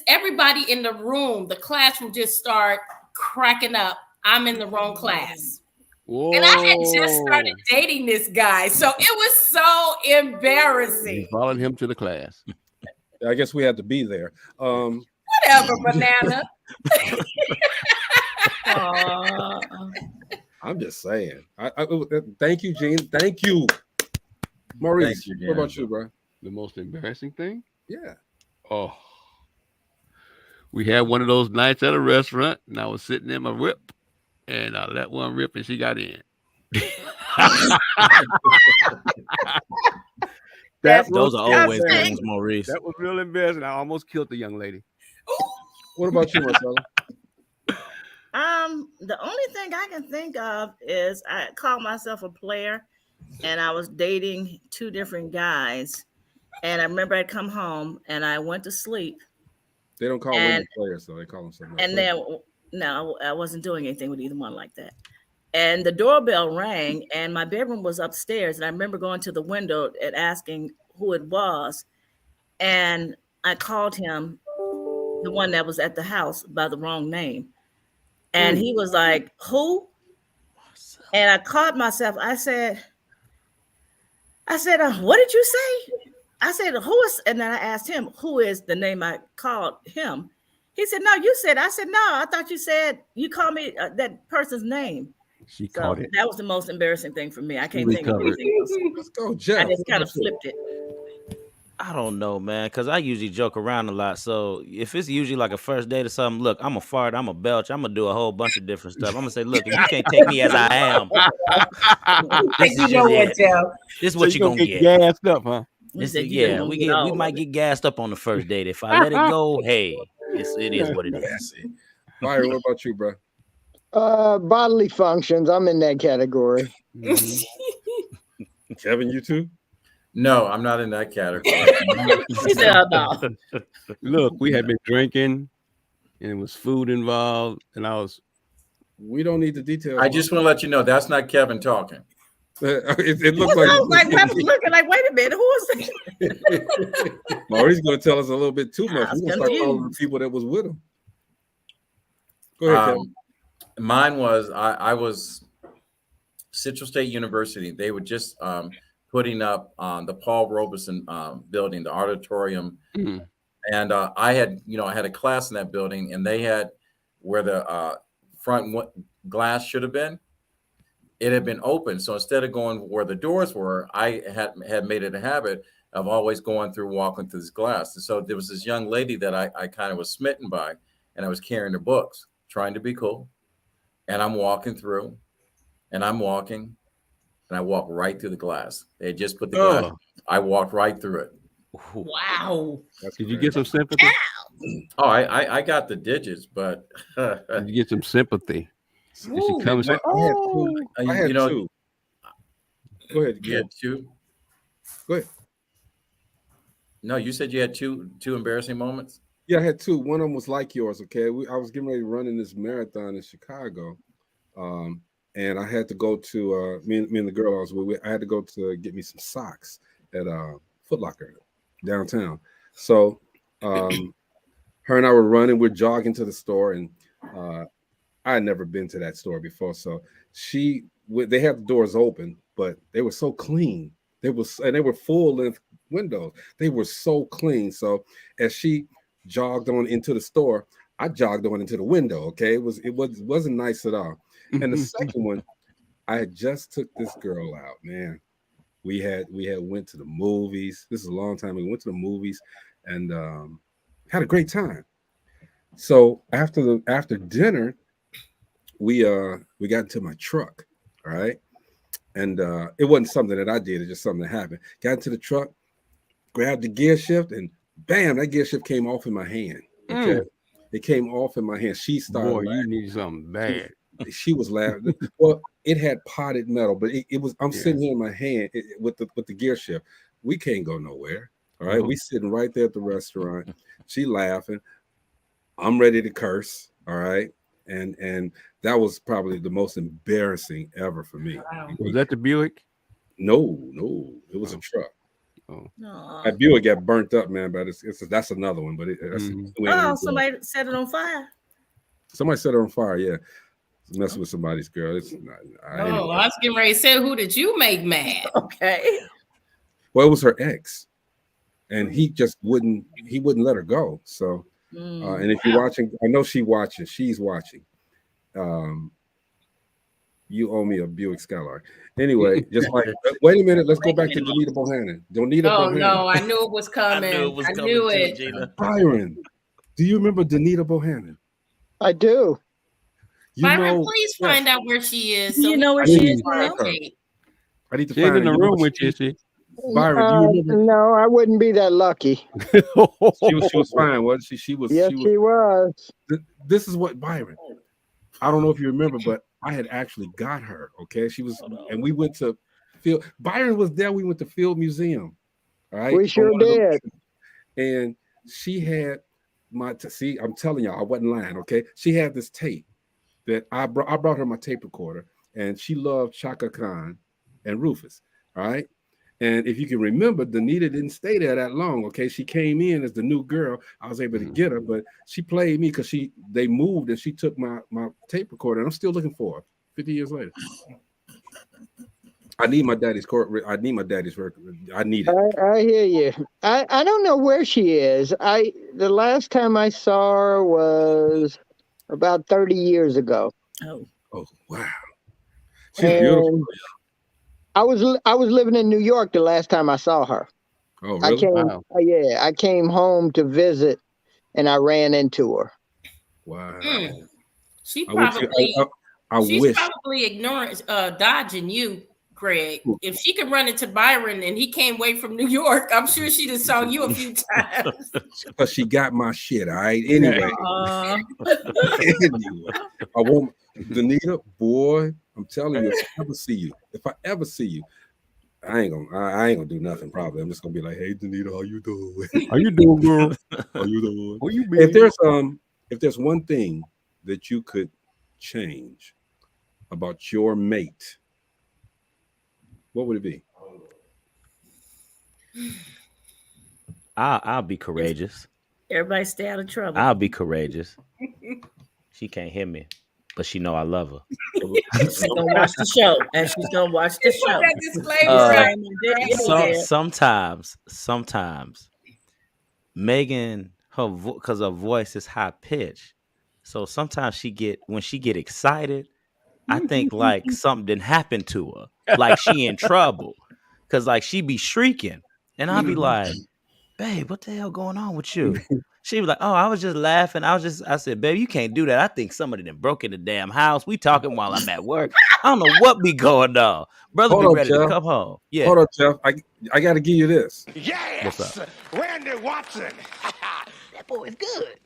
everybody in the room, the classroom just start cracking up. I'm in the wrong class. Whoa. And I had just started dating this guy. So it was so embarrassing. You followed him to the class. I guess we had to be there. Whatever, banana. I'm just saying. Thank you, Gene. Thank you, Maurice. Thank you, what about you, bro? The most embarrassing thing? Yeah. Oh, we had one of those nights at a restaurant, and I was sitting in my whip, and I let one rip, and she got in. Those are always things, Maurice. That was real embarrassing. I almost killed the young lady. What about you, Marcella? The only thing I can think of is I called myself a player, and I was dating two different guys. And I remember I'd come home and I went to sleep. They don't call women players, though. They call them something else. And then, no, I wasn't doing anything with either one like that. And the doorbell rang, and my bedroom was upstairs. And I remember going to the window and asking who it was. And I called him, the one that was at the house, by the wrong name. And he was like, who? And I caught myself. I said, what did you say? I said, who is? And then I asked him, who is the name I called him? He said, no, you said. I said, no, I thought you said you called me that person's name. She caught it. That was the most embarrassing thing for me. I can't think of anything else. Let's go, Jeff. I just kind of flipped it. I don't know, man, because I usually joke around a lot. So if it's usually like a first date or something, look, I'm a fart, I'm a belch, I'm gonna do a whole bunch of different stuff. I'm gonna say, look, if you can't take me as I am, this is just it. This is what you're gonna get. Gassed up, huh? We might get gassed up on the first date. If I let it go, hey, it is what it is. Byron, what about you, bro? Bodily functions. I'm in that category. Kevin, you too? No, I'm not in that category. No. Look, we had been drinking, and it was food involved, and we don't need the details. I just want to let you know that's not Kevin talking. It looked like I was looking like, wait a minute, who is it? Maurice going to tell us a little bit too much. We're going to start calling the people that was with him. Go ahead, Kevin. Mine was I was Central State University. They were just putting up the Paul Robeson building, the auditorium, and I had a class in that building, and they had where the front glass should have been. It had been open, so instead of going where the doors were, I had made it a habit of always walking through this glass. And so there was this young lady that I kind of was smitten by, and I was carrying her books, trying to be cool. And I'm walking through, and I'm walking, and I walked right through the glass. They had just put the glass. I walked right through it. Wow. Did you get some sympathy? Oh, I got the digits, but did you get some sympathy? Did she come and say, I had two. Go ahead. You had two? Go ahead. No, you said you had two embarrassing moments. Yeah, I had two. One of them was like yours. Okay, I was getting ready to run in this marathon in Chicago, and I had to go to me and the girl I was with. I had to go to get me some socks at Foot Locker downtown. So her and I were running. We're jogging to the store, and I had never been to that store before. So they had the doors open, but they were so clean. They were full length windows. They were so clean. So as she jogged on into the store, I jogged on into the window. Okay, it wasn't nice at all. And the second one, I had just took this girl out. Man, we had went to the movies. This is a long time ago. We went to the movies and had a great time. So after dinner, we got into my truck. All right. And it wasn't something that I did, it's just something that happened. Got into the truck, grabbed the gear shift, and bam, that gear shift came off in my hand. Okay. It came off in my hand. She started. Boy, laughing. you need something bad. She was laughing. Well, it had potted metal, but it was. I'm sitting here in my hand with the gear shift. We can't go nowhere. All right. We sitting right there at the restaurant. She laughing. I'm ready to curse. All right. And that was probably the most embarrassing ever for me. Wow. Was that the Buick? No, it was a truck. Oh. That Buick got burnt up, man. But that's another one. But Somebody set it on fire. Somebody set it on fire. Yeah, messing with somebody's girl. It's not. I was getting ready to say, who did you make mad? Okay. Well, it was her ex, and he just wouldn't. He wouldn't let her go. So. And if you're watching, I know she's watching. You owe me a Buick Skylark. Anyway, just like, wait a minute, let's go back to Donita Bohannon. Bohannon. No, I knew it was coming. I knew it. Gina. Byron, do you remember Donita Bohannon? I do. Byron, please find out where she is. So you know where she is now? I need to She's find in the room with you, she. Byron, do you remember? No, I wouldn't be that lucky. She was fine, wasn't she? She was. Yes, she was. This is what Byron. I don't know if you remember, but I had actually got her. Okay, she was, and we went to Field. Byron was there. We went to Field Museum. All right, we sure did. And she had see. I'm telling y'all, I wasn't lying. Okay, she had this tape that I brought her my tape recorder, and she loved Chaka Khan and Rufus. All right. And if you can remember, Donita didn't stay there that long. Okay, she came in as the new girl. I was able to get her, but she played me because they moved and she took my tape recorder. And I'm still looking for her 50 years later. I need my daddy's record. I need it. I hear you. I don't know where she is. The last time I saw her was about 30 years ago. Oh wow. She's beautiful. I was living in New York the last time I saw her. Oh, really? I came home to visit, and I ran into her. Wow. She's wish. probably ignoring, dodging you, Greg. If she could run into Byron and he came away from New York, I'm sure she'd have saw you a few times. But she got my shit, all right? Anyway. Anyway, I won't. Donita, boy, I'm telling you, if I ever see you, I ain't gonna do nothing. Probably, I'm just gonna be like, "Hey, Donita, how you doing? How you doing, girl? How you doing? Where you been?" If there's one thing that you could change about your mate, what would it be? I'll be courageous. Everybody stay out of trouble. I'll be courageous. She can't hear me, but she know I love her. She's gonna watch the show, and she's gonna watch the show. Sometimes, Megan, because her voice is high pitched, so sometimes when she get excited, I think like something didn't happen to her, like she in trouble, because like she be shrieking, and I'll be like, "Babe, what the hell going on with you?" She was like, "Oh, I was just laughing. I said, babe, you can't do that. I think somebody done broke in the damn house. We talking while I'm at work. I don't know what be going on. Brother be ready to come home." Yeah. Hold up, Jeff. I got to give you this. Yes. What's up? Randy Watson. That boy is good.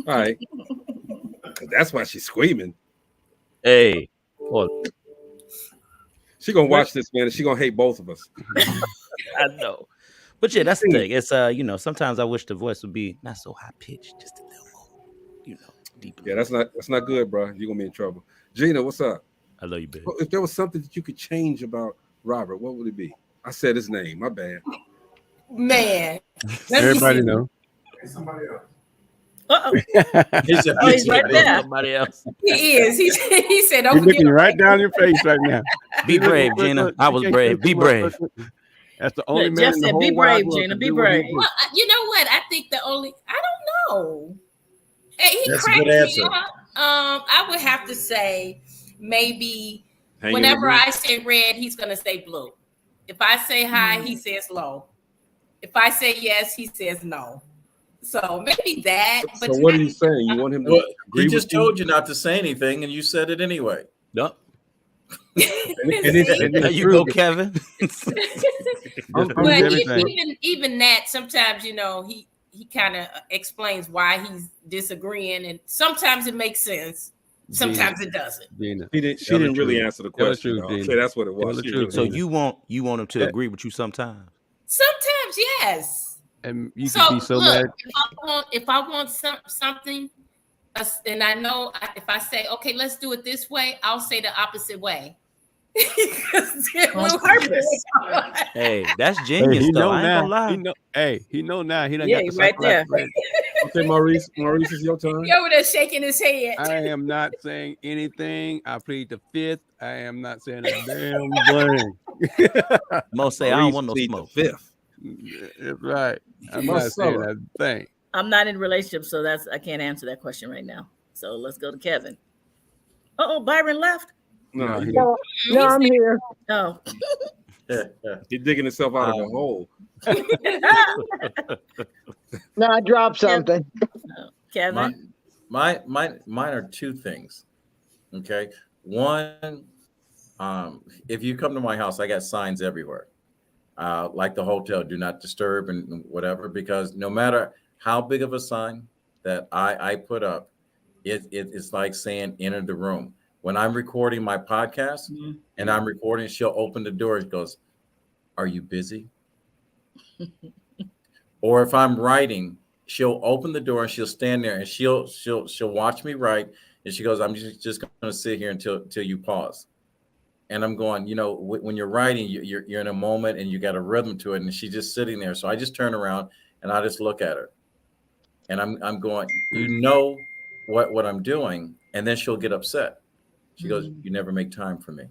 All right. That's why she's screaming. Hey. She going to watch this, man, and she going to hate both of us. I know. But yeah, that's the thing. It's sometimes I wish the voice would be not so high pitched, just a little more, deeper. Yeah, that's not good, bro. You're gonna be in trouble. Gina, what's up? I love you, baby. If there was something that you could change about Robert, what would it be? I said his name. My bad. Man, everybody know. Somebody else. Uh-oh. He's right there. Somebody else. He is. He said, He's "Don't looking forget." right down your face right now. Be brave, Gina. I was brave. Be brave. That's the only man Jeff in the said, whole "Be wide brave, world Gina. to Be do what he brave." did. Well, you know what? I think I don't know. Hey, he That's a cracked good me answer. up. I would have to say maybe Hang whenever in the I say red, he's gonna say blue. If I say high, he says low. If I say yes, he says no. So maybe that. So what are you saying? You want him to Well, agree he just with you? told you not to say anything, and you said it anyway. Yup. And There you go, Kevin. But even that, sometimes he kind of explains why he's disagreeing, and sometimes it makes sense. Sometimes it doesn't. Gina, she didn't really answer the question. Okay, that's what it was. So you want him to agree with you sometimes? Sometimes, yes. And you So can be so look, mad. if I want something, and I know if I say, okay, let's do it this way, I'll say the opposite way. On purpose. Hey, that's genius, though. I ain't gonna lie. He know now. He done Yeah, got the right there. Okay, Maurice, it's your turn. He over there shaking his head. I am not saying anything. I plead the fifth. I am not saying a damn thing. Mo say I don't want no smoke. Fifth. Right. I'm not saying a thing. I'm not in a relationship, so I can't answer that question right now. So let's go to Kevin. Byron left. No, I'm here. Oh. He's digging himself out of the hole. No, I dropped something. Kevin? Mine are two things. Okay. One, if you come to my house, I got signs everywhere. Like the hotel, do not disturb and whatever, because no matter how big of a sign that I put up, it's like saying enter the room. When I'm recording my podcast and I'm recording, she'll open the door and goes, "Are you busy?" Or if I'm writing, she'll open the door and she'll stand there and she'll watch me write, and she goes, "I'm just going to sit here until you pause." And I'm going, when you're writing, you're in a moment and you got a rhythm to it, and she's just sitting there. So I just turn around and I just look at her, and I'm going, what I'm doing, and then she'll get upset. She goes, "You never make time for me."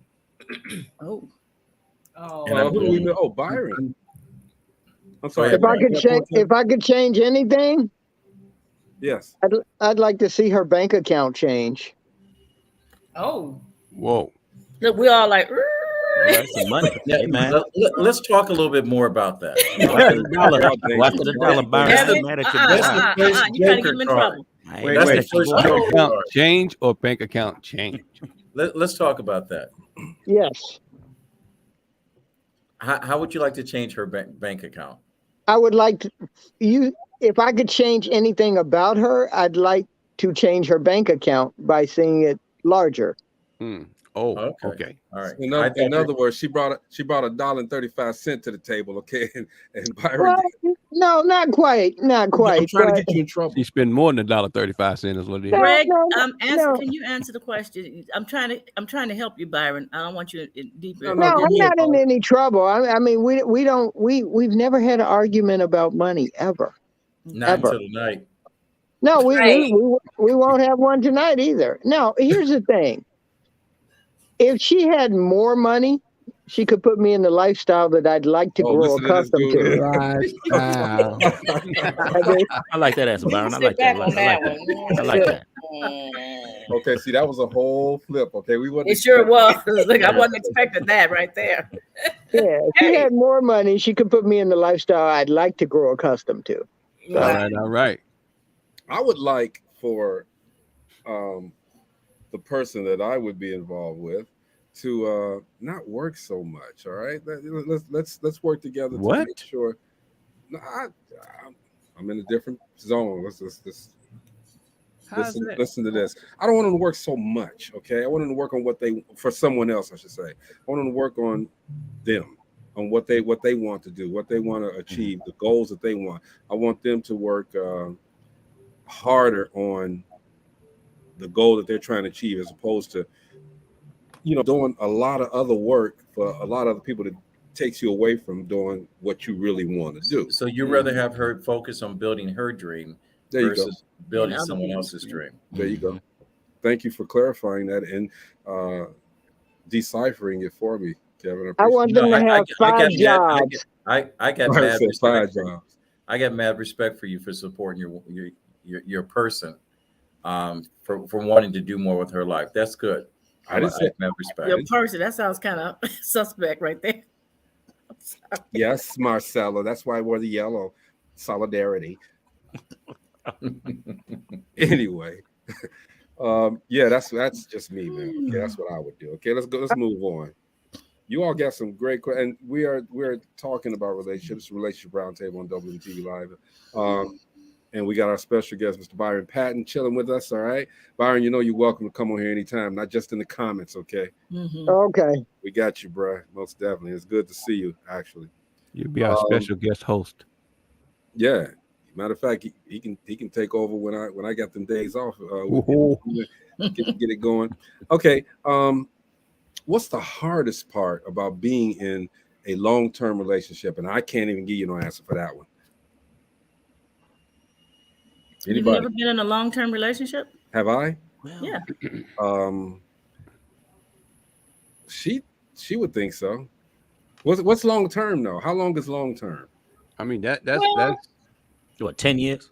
Oh. Byron. I'm sorry. If I could change anything, yes, I'd like to see her bank account change. Oh. Whoa. Look, we all like. That's some money. Hey, man. Let's talk a little bit more about that. After the dollar, Byron. You gotta get him in trouble. Wait. Bank account change or bank account change? Let's talk about that. Yes. How would you like to change her bank account? I would like if I could change anything about her, I'd like to change her bank account by seeing it larger. Oh, okay. All right. In other words, she brought $1.35 to the table, okay? And Byron. Well, no, not quite. I'm trying to get you in trouble. She spent more than $1.35 is what it is. Greg, can you answer the question? I'm trying to help you, Byron. I don't want you deeper. No, I'm not in any trouble. I mean, we've never had an argument about money ever. Not until tonight. No, we won't have one tonight either. Now, here's the thing. If she had more money, she could put me in the lifestyle that I'd like to grow accustomed to. I like that answer, Byron. I like that. I like that. Okay, see, that was a whole flip. Okay, It sure was. Look, I wasn't expecting that right there. Yeah, if she had more money, she could put me in the lifestyle I'd like to grow accustomed to. So, all right. I would like for the person that I would be involved with to not work so much. All right, let's work together to make sure. No, I'm in a different zone. Let's listen to this. I don't want them to work so much. Okay, I want them to work on for someone else, I should say. I want them to work on them. on what they want to do, what they want to achieve, the goals that they want. I want them to work harder on the goal that they're trying to achieve, as opposed to, doing a lot of other work for a lot of other people that takes you away from doing what you really want to do. So you rather have her focus on building her dream There you versus go. building someone else's dream. There you go. Thank you for clarifying that and deciphering it for me, Kevin. I want them to have 5 jobs. I got I mad said 5 respect. jobs. I got mad respect for you for supporting your person, for wanting to do more with her life. That's good. I have mad respect. Your person. That sounds kind of suspect right there. Yes, Marcella. That's why I wore the yellow. Solidarity. Anyway, yeah, that's just me, man. Okay, that's what I would do. Okay, let's go. Let's move on. You all got some great questions, and we're talking about relationships, Relationship Roundtable on WTV Live. And we got our special guest, Mr. Byron Patton, chilling with us. All right, Byron, you're welcome to come on here anytime, not just in the comments. Okay. Okay. We got you, bro. Most definitely. It's good to see you. Actually, You'll be our special guest host. Yeah. Matter of fact, he can take over when I got them days off. Get it going. Okay. What's the hardest part about being in a long-term relationship? And I can't even give you no answer for that one. You've never been in a long-term relationship? Have I? Yeah. She would think so. What's long-term though? How long is long-term? I mean that's what, 10 years?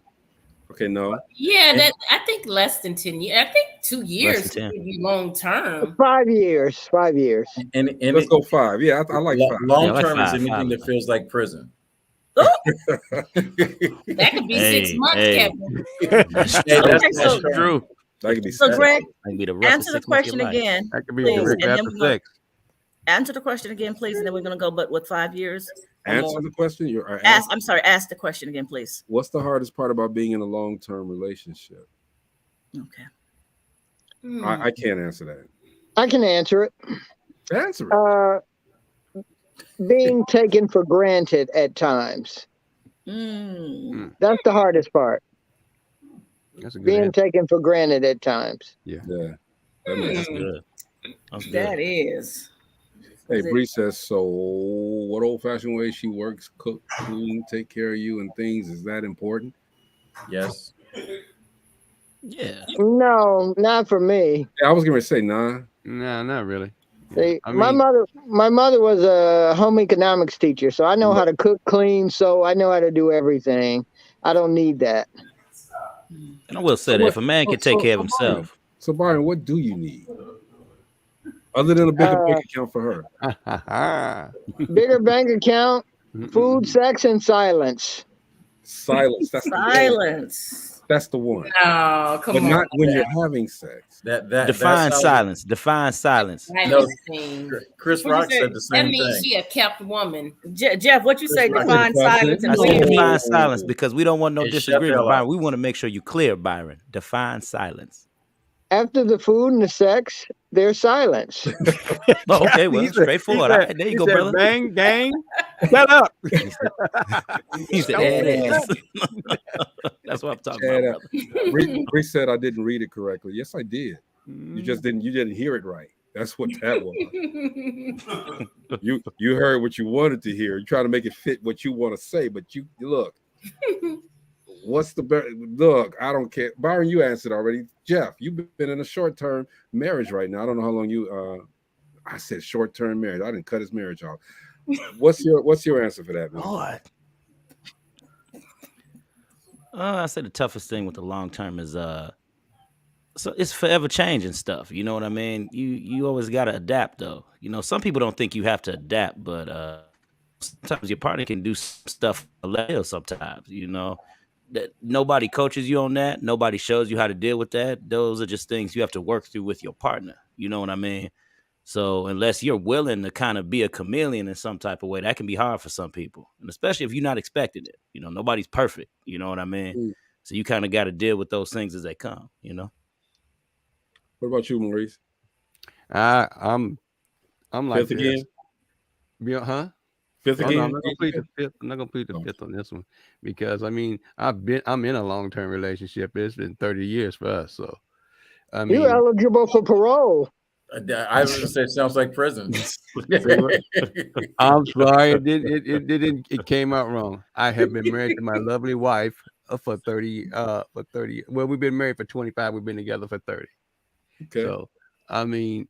Okay, no. Yeah, I think less than 10 years. I think 2 years would be long term. 5 years. 5 years. And let's go 5. Yeah, I like 5. Long term is anything that feels like prison. That could be 6 months, Kevin. That's true. That could be. So, Greg, the answer the question again. That could be please, after 6. Answer the question again, please, and then we're going to go. But with 5 years. Answer the question. I'm sorry. Ask the question again, please. What's the hardest part about being in a long-term relationship? Okay. I can't answer that. I can answer it. Answer it. Being taken for granted at times. That's the hardest part. That's a good being answer. taken for granted at times. Yeah. That's good. That is. Hey, Bree says, so what old-fashioned way she works, cook, clean, take care of you and things, is that important? Yes. Yeah. No, not for me. Yeah, I was going to say, nah. Nah, not really. See, my mother was a home economics teacher, so I know how to cook, clean, so I know how to do everything. I don't need that. And I will say that if a man can take care of himself. So, Byron, what do you need? Other than a bigger bank account for her. Bigger bank account, food, sex, and silence. Silence. That's silence. That's the one. Oh, come but on. Not when you're having sex. Define silence. Define silence. No, Chris Rock said the same That means thing. she a kept woman. Jeff, what you say? Define silence. I say define silence because we don't want no Hey, disagreement, Chef Byron. We want to make sure you clear, Byron. Define silence. After the food and the sex, there's silence. Okay, well, straightforward. All right, there you go, brother. Bang, gang. Shut up. He said, ass. That's what I'm talking about, brother. Bree said I didn't read it correctly. Yes, I did. You just didn't. You didn't hear it right. That's what that was. You heard what you wanted to hear. You try to make it fit what you want to say, but you look. What's the look? I don't care. Byron, you answered already. Jeff, you've been in a short-term marriage right now. I don't know how long you. I said short-term marriage. I didn't cut his marriage off. What's your answer for that, man? Lord. I say the toughest thing with the long term is so it's forever changing stuff. You know what I mean? You always gotta adapt though. You know, some people don't think you have to adapt, but sometimes your partner can do stuff a little sometimes, you know. That nobody coaches you on that, nobody shows you how to deal with that. Those are just things you have to work through with your partner. You know what I mean? So unless you're willing to kind of be a chameleon in some type of way, that can be hard for some people. And especially if you're not expecting it. You know, nobody's perfect. You know what I mean? So you kind of got to deal with those things as they come, you know? What about you, Maurice? I'm like Fifth again? this. Huh? Fifth Oh, no, I'm again? not gonna plead the fifth. I'm not gonna plead the fifth on this one because I mean I'm in a long-term relationship. It's been 30 years for us, so I You're mean eligible for parole. I was gonna say it sounds like prison. say what? I'm sorry, it came out wrong. I have been married to my lovely wife for 30 well, we've been married for 25, we've been together for 30. Okay. So I mean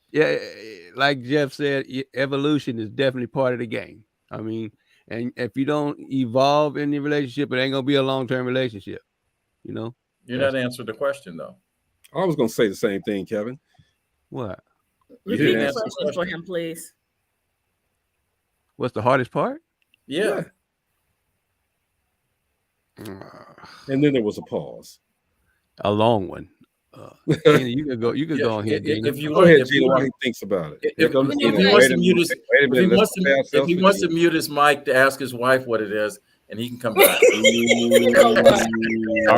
yeah, like Jeff said, evolution is definitely part of the game. I mean, and if you don't evolve in the relationship, it ain't gonna be a long-term relationship. You know, You're not answering the question though. I was gonna say the same thing, Kevin. What? Repeat the question for him, please. What's the hardest part? Yeah. And then there was a pause. A long one. Gina, you could go. You could go ahead, Gina. If you Go ahead, Gina, while he thinks about it. If he wants to mute his mic to ask his wife what it is, and he can come back. All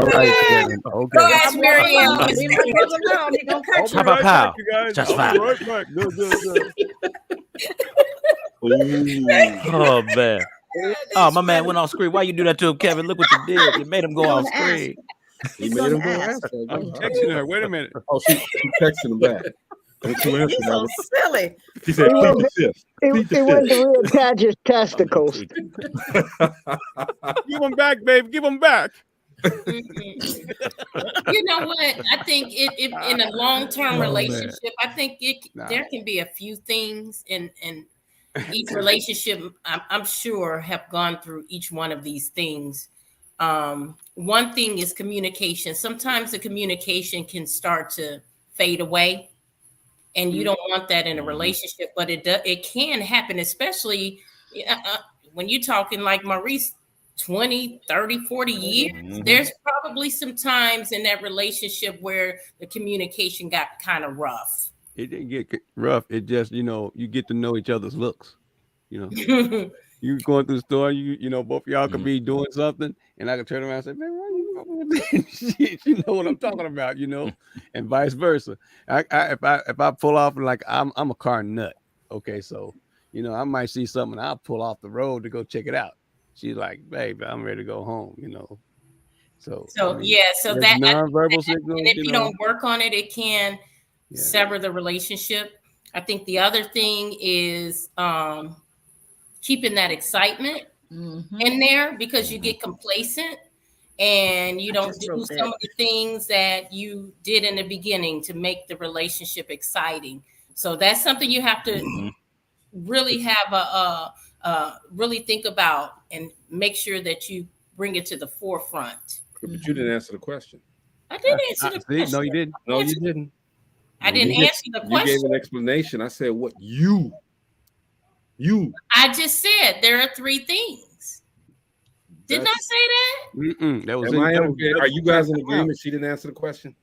right, Kevin. Okay. Go ask Marianne. He gonna catch you. Pow. Just fine. Oh man. Oh, my man went off screen. Why you do that to him, Kevin? Look what you did. You made him go off screen. He made him go answer. I'm texting her. Wait a minute. Oh, she texting him back. You're so silly. She said, plead the fifth. It wasn't to reattach his testicles. Give him back, babe. Give him back. You know what? I think in a long-term relationship, I think there can be a few things in each relationship. I'm sure have gone through each one of these things. One thing is communication. Sometimes the communication can start to fade away, and you don't want that in a relationship, but it can happen, especially when you're talking like Maurice, 20, 30, 40 years. There's probably some times in that relationship where the communication got kind of rough. It didn't get rough. It just, you get to know each other's looks. You going through the store, both of y'all could be doing something, and I could turn around and say, man, why you going with this? You know what I'm talking about, and vice versa. If I pull off like I'm a car nut, okay, so I might see something, I'll pull off the road to go check it out. She's like, babe, I'm ready to go home, So that nonverbal signals, and if you don't work on it, it can sever the relationship. I think the other thing is keeping that excitement in there, because you get complacent and you don't do some of the things that you did in the beginning to make the relationship exciting. So that's something you have to really have really think about and make sure that you bring it to the forefront. But you didn't answer the question. I did answer the question. No, you didn't. No, you didn't. I didn't answer the question. You gave an explanation. I said, what you. I just said there are 3 things. Didn't I say that? That was are you guys in agreement? She didn't answer the question?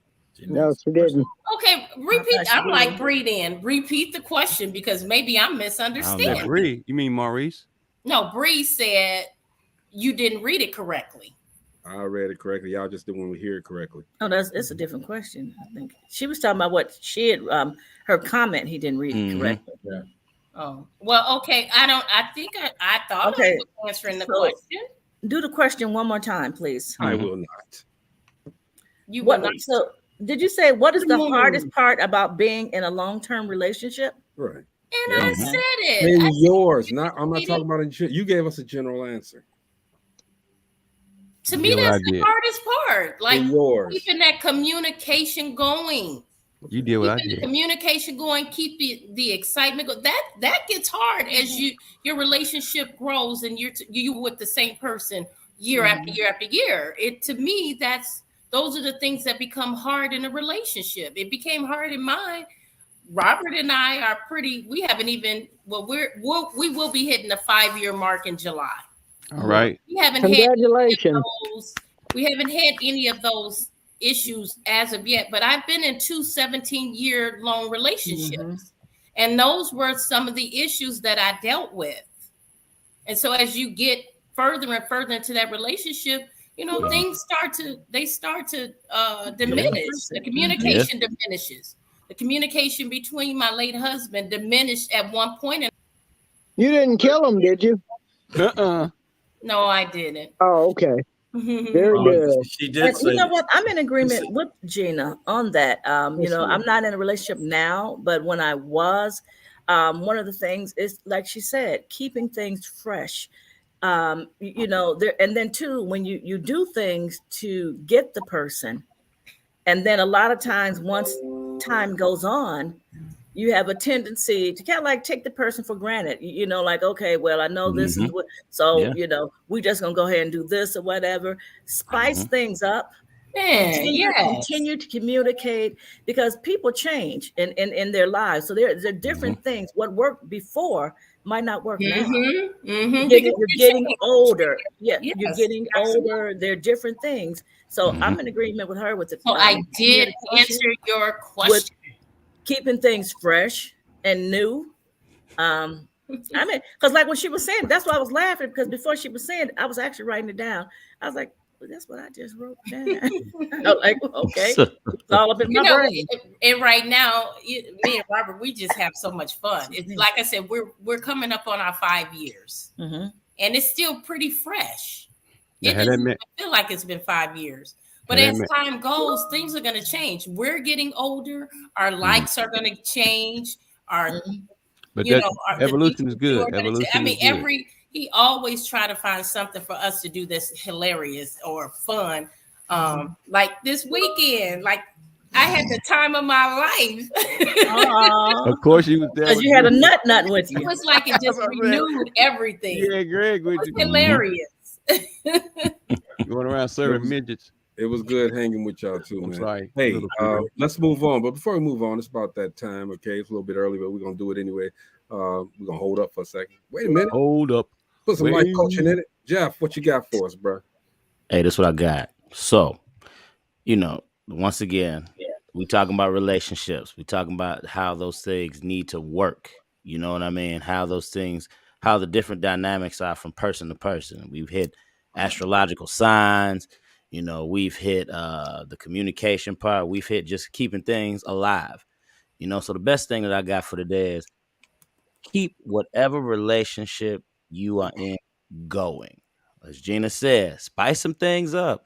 No, she didn't. Okay, repeat. I'm like breathe in. Repeat the question, because maybe I'm misunderstanding. Bree, you mean Maurice? No, Bree said you didn't read it correctly. I read it correctly. Y'all just didn't hear it correctly. Oh, it's a different question. I think she was talking about what she had. Her comment, he didn't read it correctly. Yeah. Oh, well, okay. I think I thought I was answering the question. Do the question one more time, please. I will not. You will not. So, did you say what is the hardest part about being in a long-term relationship? Right. And I said it. And yours. I'm not talking about it. You gave us a general answer. To me, that's the hardest part. Like keeping that communication going. You did what I did. Communication going, keep the excitement going. That gets hard as your relationship grows and you with the same person year after year after year. To me, those are the things that become hard in a relationship. It became hard in mine. Robert and I are we haven't even, we will be hitting the 5-year mark in July. All right. We haven't had any of those issues as of yet, but I've been in 2 17-year long relationships, and those were some of the issues that I dealt with. And so as you get further and further into that relationship, things start to diminish. The communication diminishes. The communication between my late husband diminished at one point. You didn't kill him, did you? No, I didn't. Oh, okay. Very good. She And did you say. know what? I'm in agreement with Gina on that. You know, I'm not in a relationship now, but when I was, one of the things is, like she said, keeping things fresh. You know, there, and then too, when you do things to get the person, and then a lot of times once time goes on, you have a tendency to kind of like take the person for granted. You know, like, okay, well, I know this is what, so, Yeah. you know, we just gonna go ahead and do this or whatever, spice things up. Yes. Continue to communicate, because people change in their lives. So there are different things. What worked before might not work now. Because You're getting older. Yeah, Yes, you're getting absolutely. older. There are different things. So I'm in agreement with her with the So I did answer communication, your with question. keeping things fresh and new. I mean, because like when she was saying, that's why I was laughing, because before she was saying, I was actually writing it down. I was like, well, that's what I just wrote down. I was like, okay, it's all up in You my know, brain. and right now, me and Robert, we just have so much fun. It's like I said, we're coming up on our 5 years, and it's still pretty fresh. Now, It had that doesn't meant, even feel like it's been 5 years. But had that as meant, time goes, things are going to change. We're getting older. Our likes are going to change. Our, but you that know, the things evolution is we do good. are going to. I Evolution is mean, good. he always try to find something for us to do that's hilarious or fun. Like this weekend, like I had the time of my life. Of course, you was there. Because you had a nut with It you. was like it just renewed everything. Yeah, Greg with It you. was hilarious. Going around serving midgets. It was good hanging with y'all too, man. Sorry, Hey, little people. let's move on. But before we move on, it's about that time. Okay, it's a little bit early, but we're gonna do it anyway. We're gonna hold up for a second. Wait a minute. Hold up. Put some life coaching in it. Jeff, what you got for us, bro? Hey, that's what I got. So, you know, once again, we talking about relationships. We talking about how those things need to work. You know what I mean? How those things, how the different dynamics are from person to person. We've hit astrological signs. You know, we've hit the communication part. We've hit just keeping things alive. You know, so the best thing that I got for today is keep whatever relationship you are in going. As Gina said, spice some things up.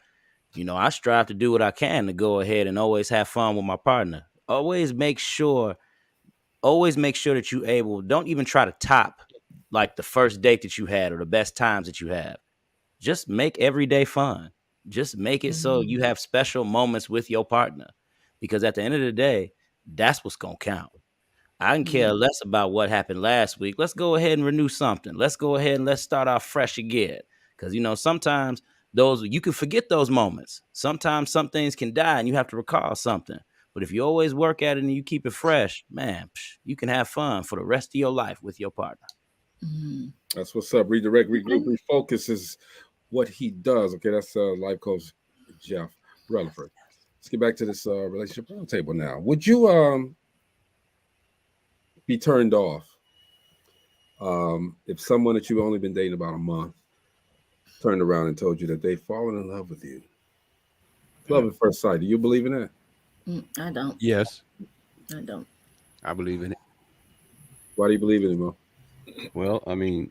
You know, I strive to do what I can to go ahead and always have fun with my partner. Always make sure that you able, don't even try to top like the first date that you had or the best times that you have. Just make every day fun. Just make it so you have special moments with your partner. Because at the end of the day, that's what's going to count. I can care less about what happened last week. Let's go ahead and renew something. Let's go ahead and let's start off fresh again. Because, you know, sometimes those, you can forget those moments. Sometimes some things can die and you have to recall something. But if you always work at it and you keep it fresh, man, you can have fun for the rest of your life with your partner. That's what's up. Redirect, regroup, refocus is what he does. Okay, that's life coach Jeff Rutherford. Let's get back to this relationship roundtable now. Would you be turned off if someone that you've only been dating about a month turned around and told you that they've fallen in love with you? Love at first sight. Do you believe in that? I don't. Yes, I don't. I believe in it. Why do you believe in it, Mo? Well, I mean,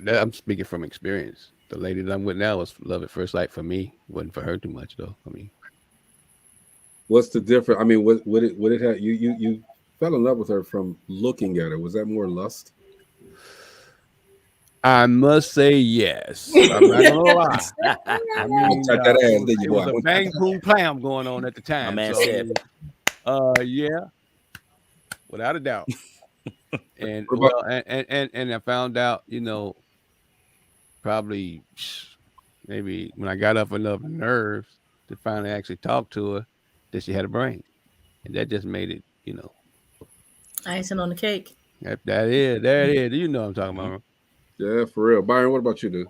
I'm speaking from experience. The lady that I'm with now was love at first sight for me. Wasn't for her too much though. I mean, what's the difference? I mean, would it have you fell in love with her from looking at her? Was that more lust? I must say yes. I'm not gonna lie. I mean, it was a bang boom clam going on at the time. My man so, said, yeah, without a doubt. And well, and I found out, you know, probably maybe when I got up enough nerves to finally actually talk to her, that she had a brain, and that just made it, you know, icing on the cake. There it is. You know what I'm talking about. Yeah, for real. Byron, what about you, dude?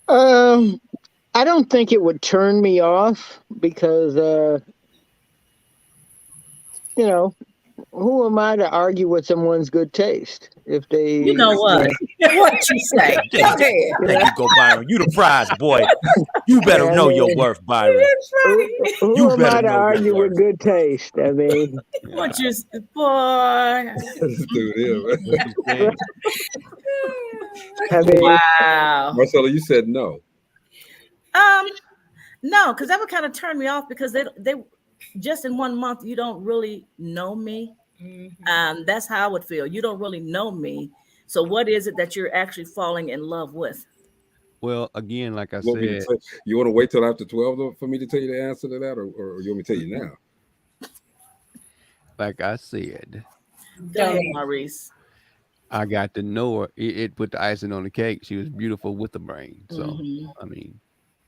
I don't think it would turn me off because, you know, Who am I to argue with someone's good taste if they? You know what? What you say? Go ahead. There you go, Byron. You the prize, boy. You better know your worth, Byron. Who am I better to know your argue worth. with good taste? I mean, What you boy? This dude here, man. I mean, Wow. Marcella, you said no. No, because that would kind of turn me off because they just in 1 month you don't really know me. That's how I would feel. You don't really know me. So what is it that you're actually falling in love with? Well, again, like I You want me to said, you want to wait till after 12 for me to tell you the answer to that, or you want me to tell you now? like I said, Go ahead, Maurice. I got to know her. It put the icing on the cake. She was beautiful with the brain. So Mhm. I mean,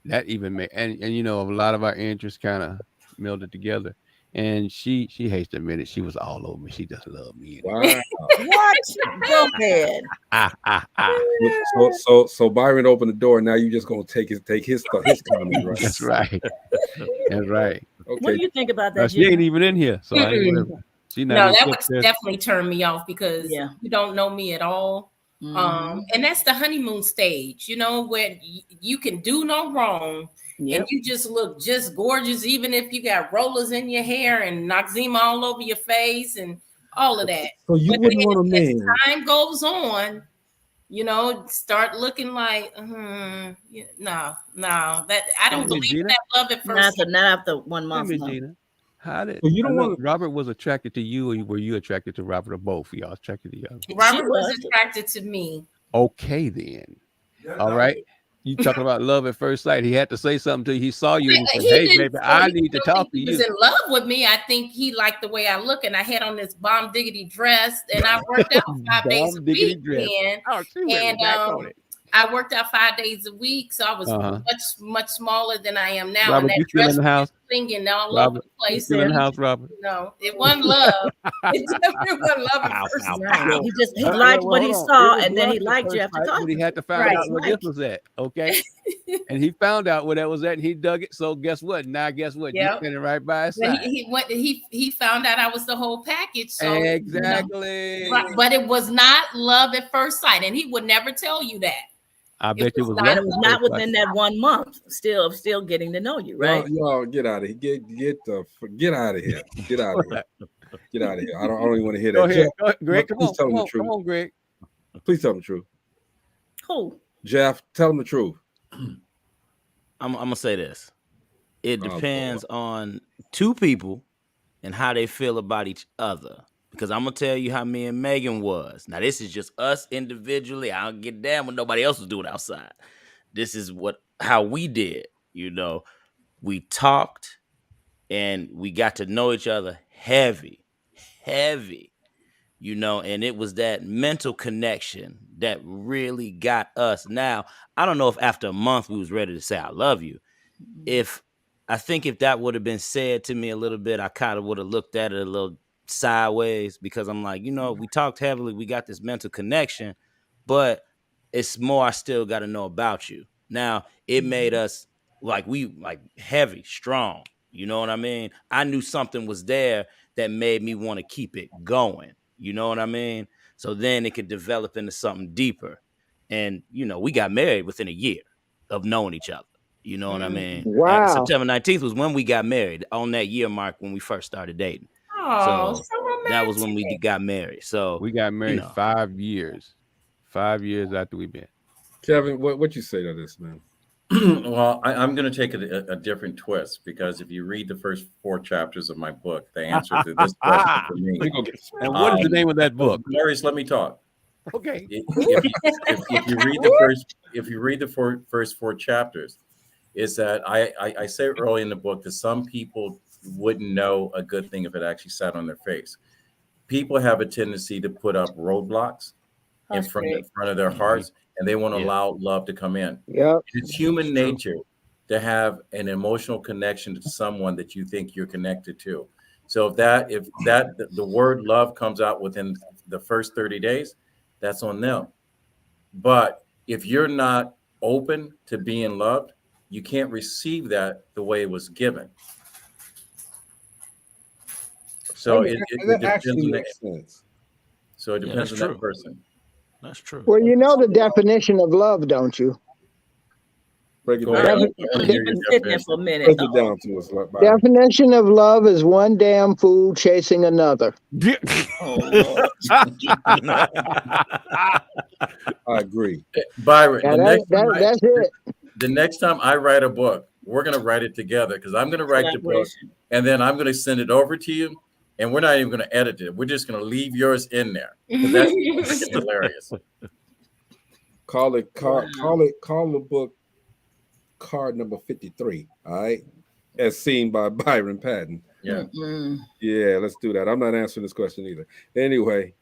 that even made and you know, a lot of our interests kind of melded together. And she hates to admit it. She was all over me. She just loved me. Wow. What? Go ahead. So Byron opened the door. And now you just gonna take his comment, right? That's right. That's right. Okay. What do you think about Now, that? she ain't even in here, so I ain't worried about it. She not No, even that up would there. definitely turn me off because you don't know me at all. And that's the honeymoon stage, you know, where you can do no wrong and you just look just gorgeous, even if you got rollers in your hair and Noxzema all over your face and all of that. So you But wouldn't then want a as man. time goes on, you know, start looking like, no, that I don't believe in that love at first. Not after 1 month. Wait a minute, Gina. How did you don't want Robert was attracted to you, or were you attracted to Robert, or both of y'all attracted to each other? Robert was attracted to me. Okay, then. All right. You talking about love at first sight. He had to say something to you. He saw you and he said, hey, baby, I need to talk to He you. was in love with me. I think he liked the way I look, and I had on this bomb diggity dress, and I worked out 5 days a week. And I worked out 5 days a week, so I was much smaller than I am now. Robert, and that you still in the house? Singing all Robert, over the place. you still in the house, Robert? No, it wasn't love. It definitely wasn't love at first sight. He liked what he saw, and then he liked you after talking. But he had to find out where this was at, okay? And he found out where that was at, and he dug it. So guess what? Now guess what? You're standing right by his side. He found out I was the whole package. So exactly. You know, but it was not love at first sight, and he would never tell you that. I bet it was not within that 1 month. Still getting to know you, right? Y'all get out of here. Get out of here. Get out of here. Get out of here. I don't even want to hear that. Go ahead, Greg. Come on, Greg. Please tell them the truth. Who? Jeff, tell them the truth. I'm gonna say this. It depends on two people and how they feel about each other. Because I'm gonna tell you how me and Megan was. Now, this is just us individually. I don't get down when nobody else was doing outside. This is how we did. You know, we talked and we got to know each other heavy. You know, and it was that mental connection that really got us. Now, I don't know if after a month we was ready to say I love you. I think if that would have been said to me a little bit, I kind of would have looked at it a little sideways, because I'm like, you know, we talked heavily, we got this mental connection, but it's more I still got to know about you. Now, it made us like heavy, strong. You know what I mean? I knew something was there that made me want to keep it going. You know what I mean? So then it could develop into something deeper. And, you know, we got married within a year of knowing each other. You know what I mean? Wow. September 19th was when we got married, on that year mark when we first started dating. Oh, so that was when we got married. So we got married 5 years. 5 years after we've been. Kevin, what you say to this, man? Well, I'm going to take a different twist, because if you read the first 4 chapters of my book, the answer to this question for me. And what is the name of that book? Maurice, let me talk. Okay. If you read the first 4 chapters, is that I say early in the book that some people wouldn't know a good thing if it actually sat on their face. People have a tendency to put up roadblocks in front of their hearts, and they want to allow love to come in. It's human nature to have an emotional connection to someone that you think you're connected to. So if the word love comes out within the first 30 days, that's on them. But if you're not open to being loved, you can't receive that the way it was given. So That it actually depends on makes sense. So it Yeah, depends that's on true. that person. That's true. Well, you know the definition of love, don't you? Break it Go down. ahead. Defi- I want to de- hear your Sitting there for a definition. minute. Break it down to us, Byron. definition of love is one damn fool chasing another. Oh Lord. I agree. Byron, Now that's it. the next time I write a book, we're going to write it together because I'm going to write the book Collaboration. and then I'm going to send it over to you. And we're not even going to edit it. We're just going to leave yours in there because that's freaking hilarious. Call the book card number 53. All right, as seen by Byron Patton. Yeah. Yeah, let's do that. I'm not answering this question either. Anyway,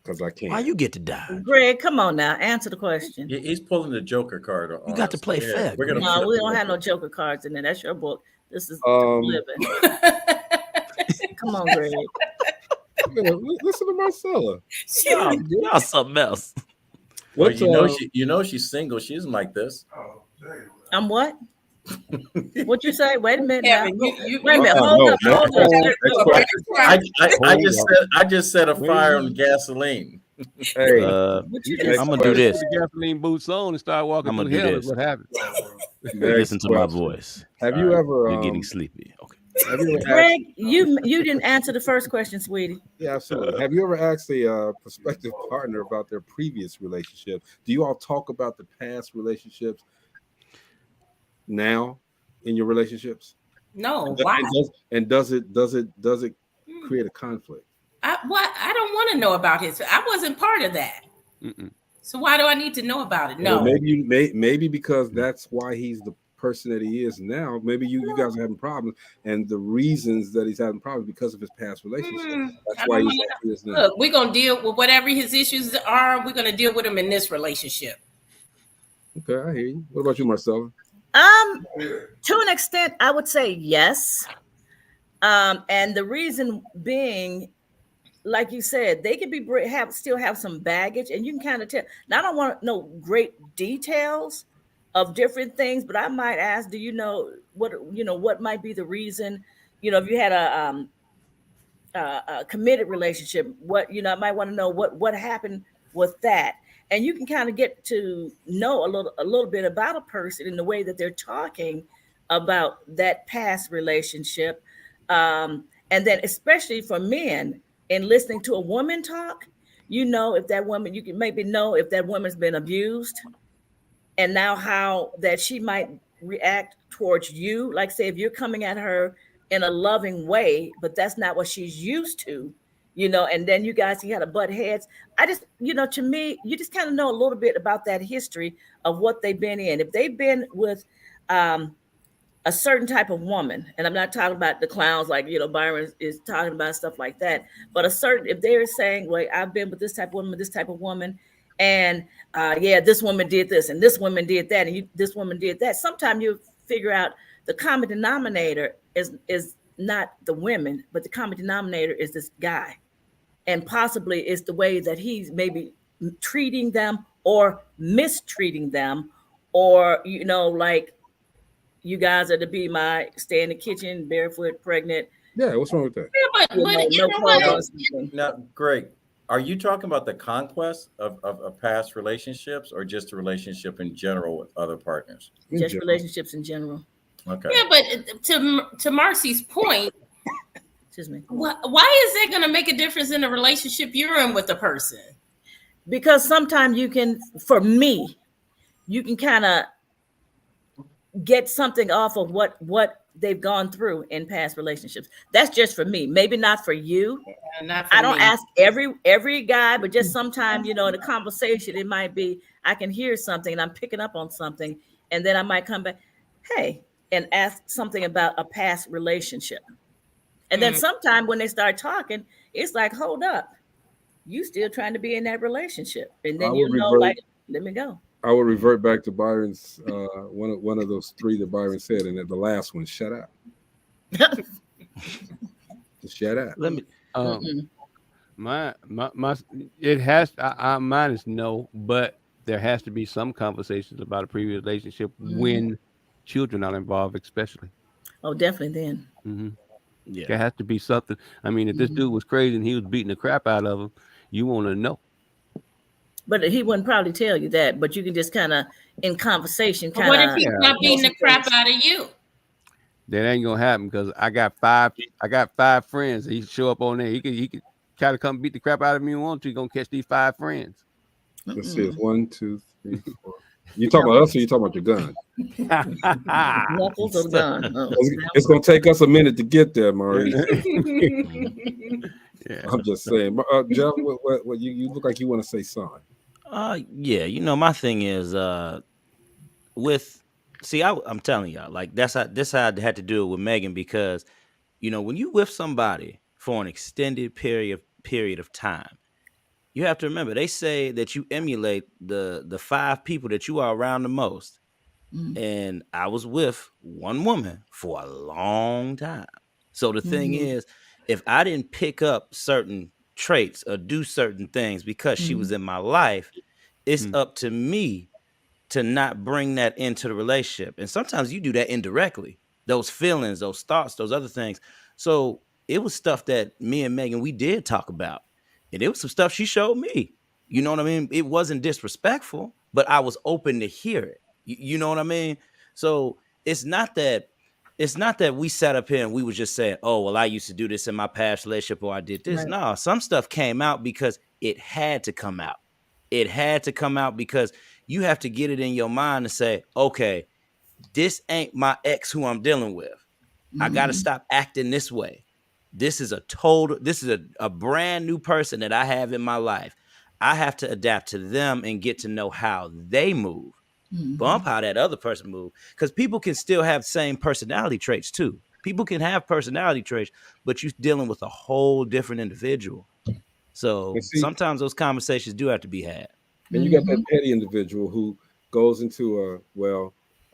because I can't. Why you get to die? Greg, come on now, answer the question. He's pulling the Joker card. You got to play fair. We're gonna No, flip we it don't over. have no Joker cards in there. That's your book. This is living. Come on, Greg. Listen to Marcella. Y'all something else. Well, you know she's single. She isn't like this. I'm what? What you say? Wait a minute. Kevin, now. you- Wait a minute. no, Hold up. no. Hold up. I just set a fire on gasoline. Hey, I'm gonna do this. Put the gasoline boots on and start walking I'm through gonna do hell. this. Is what happened? Listen to my voice. Have you ever? You're getting sleepy. Okay. Have you ever asked, Greg, you didn't answer the first question, sweetie. yeah, absolutely. Have you ever asked a prospective partner about their previous relationship? Do you all talk about the past relationships now in your relationships? No, why? And does it create a conflict? I don't want to know about his. I wasn't part of that. So why do I need to know about it? No. Well, maybe because that's why he's the person that he is now. Maybe you guys are having problems, and the reasons that he's having problems because of his past relationship. That's why he's like he is now. Look, we're gonna deal with whatever his issues are. We're gonna deal with him in this relationship. Okay, I hear you. What about you, Marcella? To an extent, I would say yes. And the reason being, like you said, they could be still have some baggage, and you can kind of tell. Now, I don't want to know great details of different things, but I might ask, do you know what might be the reason? If you had a committed relationship, I might want to know what happened with that. And you can kind of get to know a little bit about a person in the way that they're talking about that past relationship. And then especially for men, in listening to a woman talk, if that woman, you can maybe know if that woman's been abused, and now how that she might react towards you. Like, say, if you're coming at her in a loving way, but that's not what she's used to, and then you guys had to butt heads. I just, to me, you just kind of know a little bit about that history of what they've been in. If they've been with a certain type of woman, and I'm not talking about the clowns like, Byron is talking about stuff like that, but if they're saying, well, I've been with this type of woman, and this woman did this, and this woman did that, and this woman did that. Sometimes you figure out the common denominator is not the women, but the common denominator is this guy. And possibly it's the way that he's maybe treating them or mistreating them, or, like, you guys are to be stay in the kitchen, barefoot, pregnant. Yeah, what's wrong with that? Yeah, but Now, Greg, are you talking about the conquest of past relationships or just a relationship in general with other partners? Just relationships in general. Okay. Yeah, but to Marcy's point, excuse me. Why is that going to make a difference in the relationship you're in with the person? Because sometimes you can kind of get something off of what they've gone through in past relationships. That's just for me. Maybe not for you. I don't ask every guy, but just sometimes, in a conversation, it might be, I can hear something and I'm picking up on something. And then I might come back, hey, and ask something about a past relationship. And then sometime when they start talking, it's like, hold up, you still trying to be in that relationship. And then like, let me go. I will revert back to Byron's one of those three that Byron said, and the last one, shut up. Shut up. Let me my it has mine is no, but there has to be some conversations about a previous relationship when children are involved, especially. Oh, definitely then. Yeah. There has to be something. I mean, if this dude was crazy and he was beating the crap out of him, you want to know. But he wouldn't probably tell you that. But you can just kind of in conversation, But what if kind he's of. not beating the crap out of you? That ain't gonna happen because I got five friends. He show up on there. He could try to come beat the crap out of me if you want to. You're gonna catch these 5 friends. Let's see. It's 1, 2, 3, 4. You talking about us or you talking about your gun? Knuckles or gun? It's gonna take us a minute to get there, Maurice. Yeah. I'm just saying. Jeff, what you look like you want to say something. Yeah, you know, my thing is I'm telling y'all, like this how I had to do it with Megan, because you know, when you with somebody for an extended period of time, you have to remember they say that you emulate the 5 people that you are around the most. And I was with one woman for a long time. So the thing is, if I didn't pick up certain traits or do certain things because she was in my life, it's up to me to not bring that into the relationship. And sometimes you do that indirectly, those feelings, those thoughts, those other things. So it was stuff that me and Megan, we did talk about. And it was some stuff she showed me. You know what I mean? It wasn't disrespectful, but I was open to hear it. You know what I mean? So it's not that we sat up here and we was just saying, oh, well, I used to do this in my past relationship or I did this. Right. No, some stuff came out because it had to come out. It had to come out because you have to get it in your mind to say, okay, this ain't my ex who I'm dealing with. I got to stop acting this way. This is a brand new person that I have in my life. I have to adapt to them and get to know how they move. Bump how that other person move. Because people can still have same personality traits too. People can have personality traits, but you're dealing with a whole different individual. So sometimes those conversations do have to be had. And you got that petty individual who goes into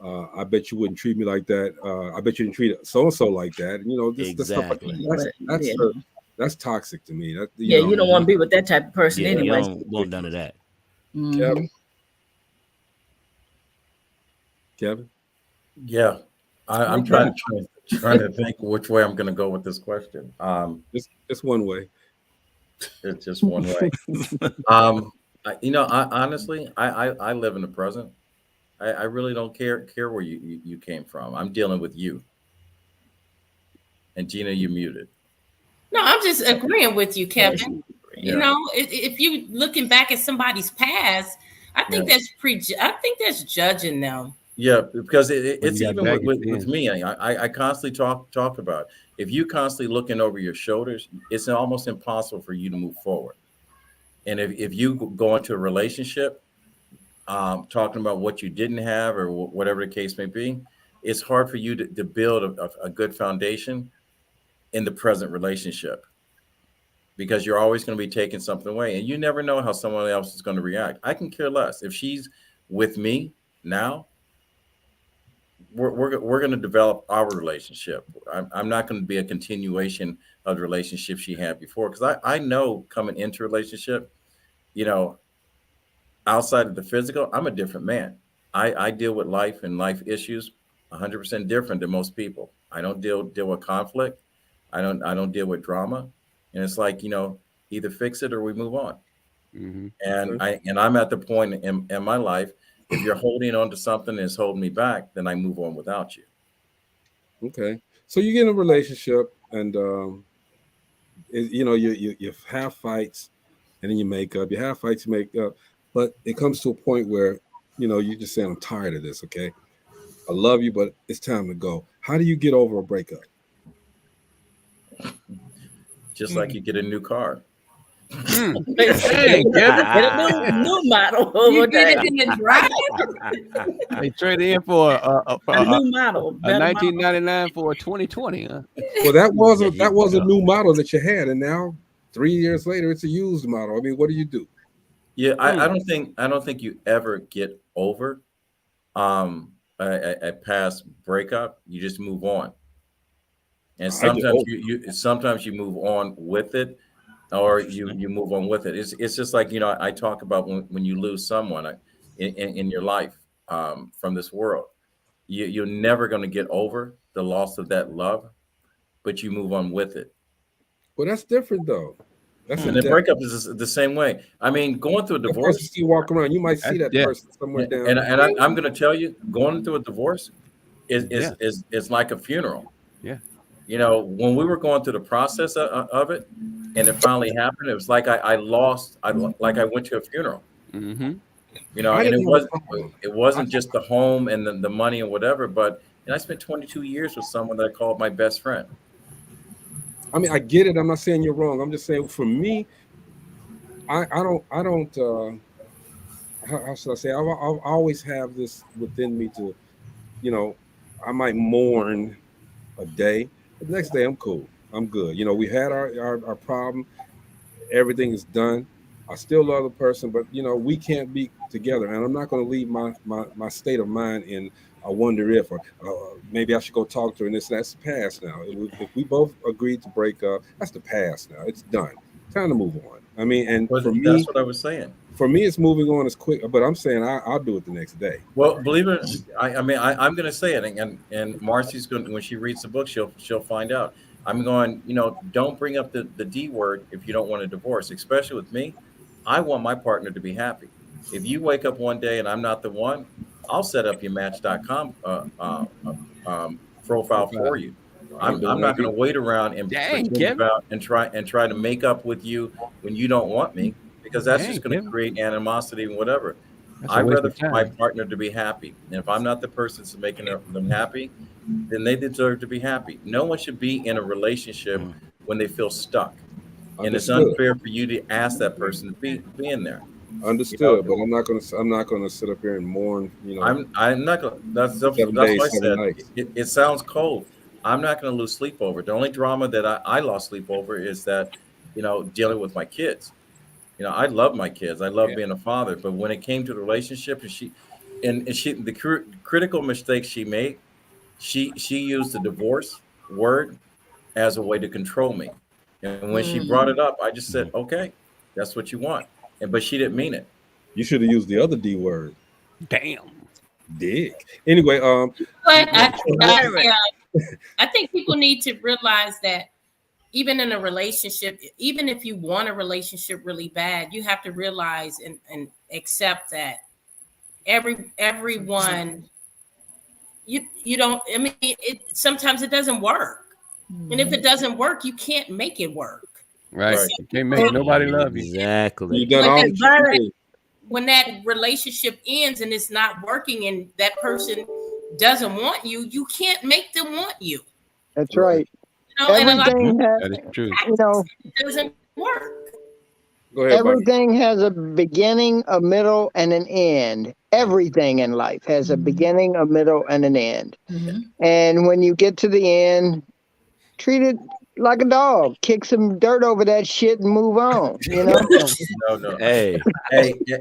I bet you wouldn't treat me like that. I bet you didn't treat so and so like that. And you know, this stuff like that's toxic to me. You don't want to be with that type of person anyway. You don't want none of that. Kevin? Yeah, I'm trying to think which way I'm going to go with this question. Just one way. It's just one way. Honestly, I live in the present. I really don't care where you came from. I'm dealing with you. And Gina, you muted. No, I'm just agreeing with you, Kevin. Yeah. You know, if you looking back at somebody's past, I think that's judging them. Yeah, because it's even with me. I constantly talk about, if you constantly looking over your shoulders, it's almost impossible for you to move forward. And if you go into a relationship, talking about what you didn't have or whatever the case may be, it's hard for you to build a good foundation in the present relationship, because you're always going to be taking something away, and you never know how someone else is going to react. I can care less if she's with me now. We're going to develop our relationship. I'm not going to be a continuation of the relationship she had before, because I know coming into a relationship, you know, outside of the physical, I'm a different man. I deal with life and life issues 100% different than most people. I don't deal with conflict. I don't deal with drama. And it's like, you know, either fix it or we move on. And I'm at the point in my life, if you're holding on to something that's holding me back, then I move on without you. Okay. So you get in a relationship and, you know, you have fights and then you make up. You have fights, you make up. But it comes to a point where, you know, you just say, I'm tired of this, okay? I love you, but it's time to go. How do you get over a breakup? Just like you get a new car. Get a new model over there. They traded in for a new model, a 1999 for a 2020. Huh? Well, that was a new model that you had, and now 3 years later, it's a used model. I mean, what do you do? Yeah, I don't think you ever get over a past breakup. You just move on, and sometimes you move on with it, or you move on with it. It's just like, you know, I talk about when you lose someone in your life from this world, you're never going to get over the loss of that love. but you move on with it. Well, that's different though. That's And the breakup is the same way. I mean, going through a Of course, divorce. you still walk around. You might see that person somewhere down. And I'm going to tell you, going through a divorce is like a funeral. Yeah. You know, when we were going through the process of it, and it finally happened, it was like I went to a funeral. Mm-hmm. You know, I and didn't have a problem. it wasn't just the home and the money and whatever, but I spent 22 years with someone that I called my best friend. I mean, I get it. I'm not saying you're wrong. I'm just saying for me, I don't how should I say? I always have this within me to, you know, I might mourn a day, but the next day I'm cool. I'm good. You know, we had our problem. Everything is done. I still love the person, but you know, we can't be together. And I'm not going to leave my state of mind in I wonder if, or maybe I should go talk to her. And that's the past now. If we both agreed to break up, that's the past now. It's done. Time to move on. I mean, and for me, that's what I was saying. For me, it's moving on as quick, but I'm saying I'll do it the next day. Well, believe it, I'm going to say it, and Marcy's going, when she reads the book, she'll find out. I'm going, you know, don't bring up the D word if you don't want a divorce, especially with me. I want my partner to be happy. If you wake up one day and I'm not the one, I'll set up your Match.com profile for you. I'm not going to wait around and try to make up with you when you don't want me, because that's just going to create animosity and whatever. I'd rather for my partner to be happy. And if I'm not the person that's making them happy, then they deserve to be happy. No one should be in a relationship when they feel stuck. And it's unfair for you to ask that person to be in there. Understood, you know? but I'm not gonna sit up here and mourn. You know, I'm not gonna. That's what I said. It sounds cold. I'm not going to lose sleep over it. The only drama that I lost sleep over is that, you know, dealing with my kids. You know, I love my kids. I love being a father. But when it came to the relationship, the critical mistake she made, she used the divorce word as a way to control me. And when she brought it up, I just said, okay, that's what you want. But she didn't mean it. You should have used the other D word. Damn. Dick. Anyway, but I think people need to realize that even in a relationship, even if you want a relationship really bad, you have to realize and accept that everyone you don't. I mean, sometimes it doesn't work, and if it doesn't work, you can't make it work. Right. You can't make nobody love you. Exactly. You done all when that relationship ends and it's not working, and that person doesn't want you, you can't make them want you. That's right. You know, everything that is true. You know, it doesn't work. Go ahead, everything has a beginning, a middle, and an end. Everything in life has a beginning, a middle, and an end. And when you get to the end, treat it like a dog. Kick some dirt over that shit and move on. You know. No. Hey,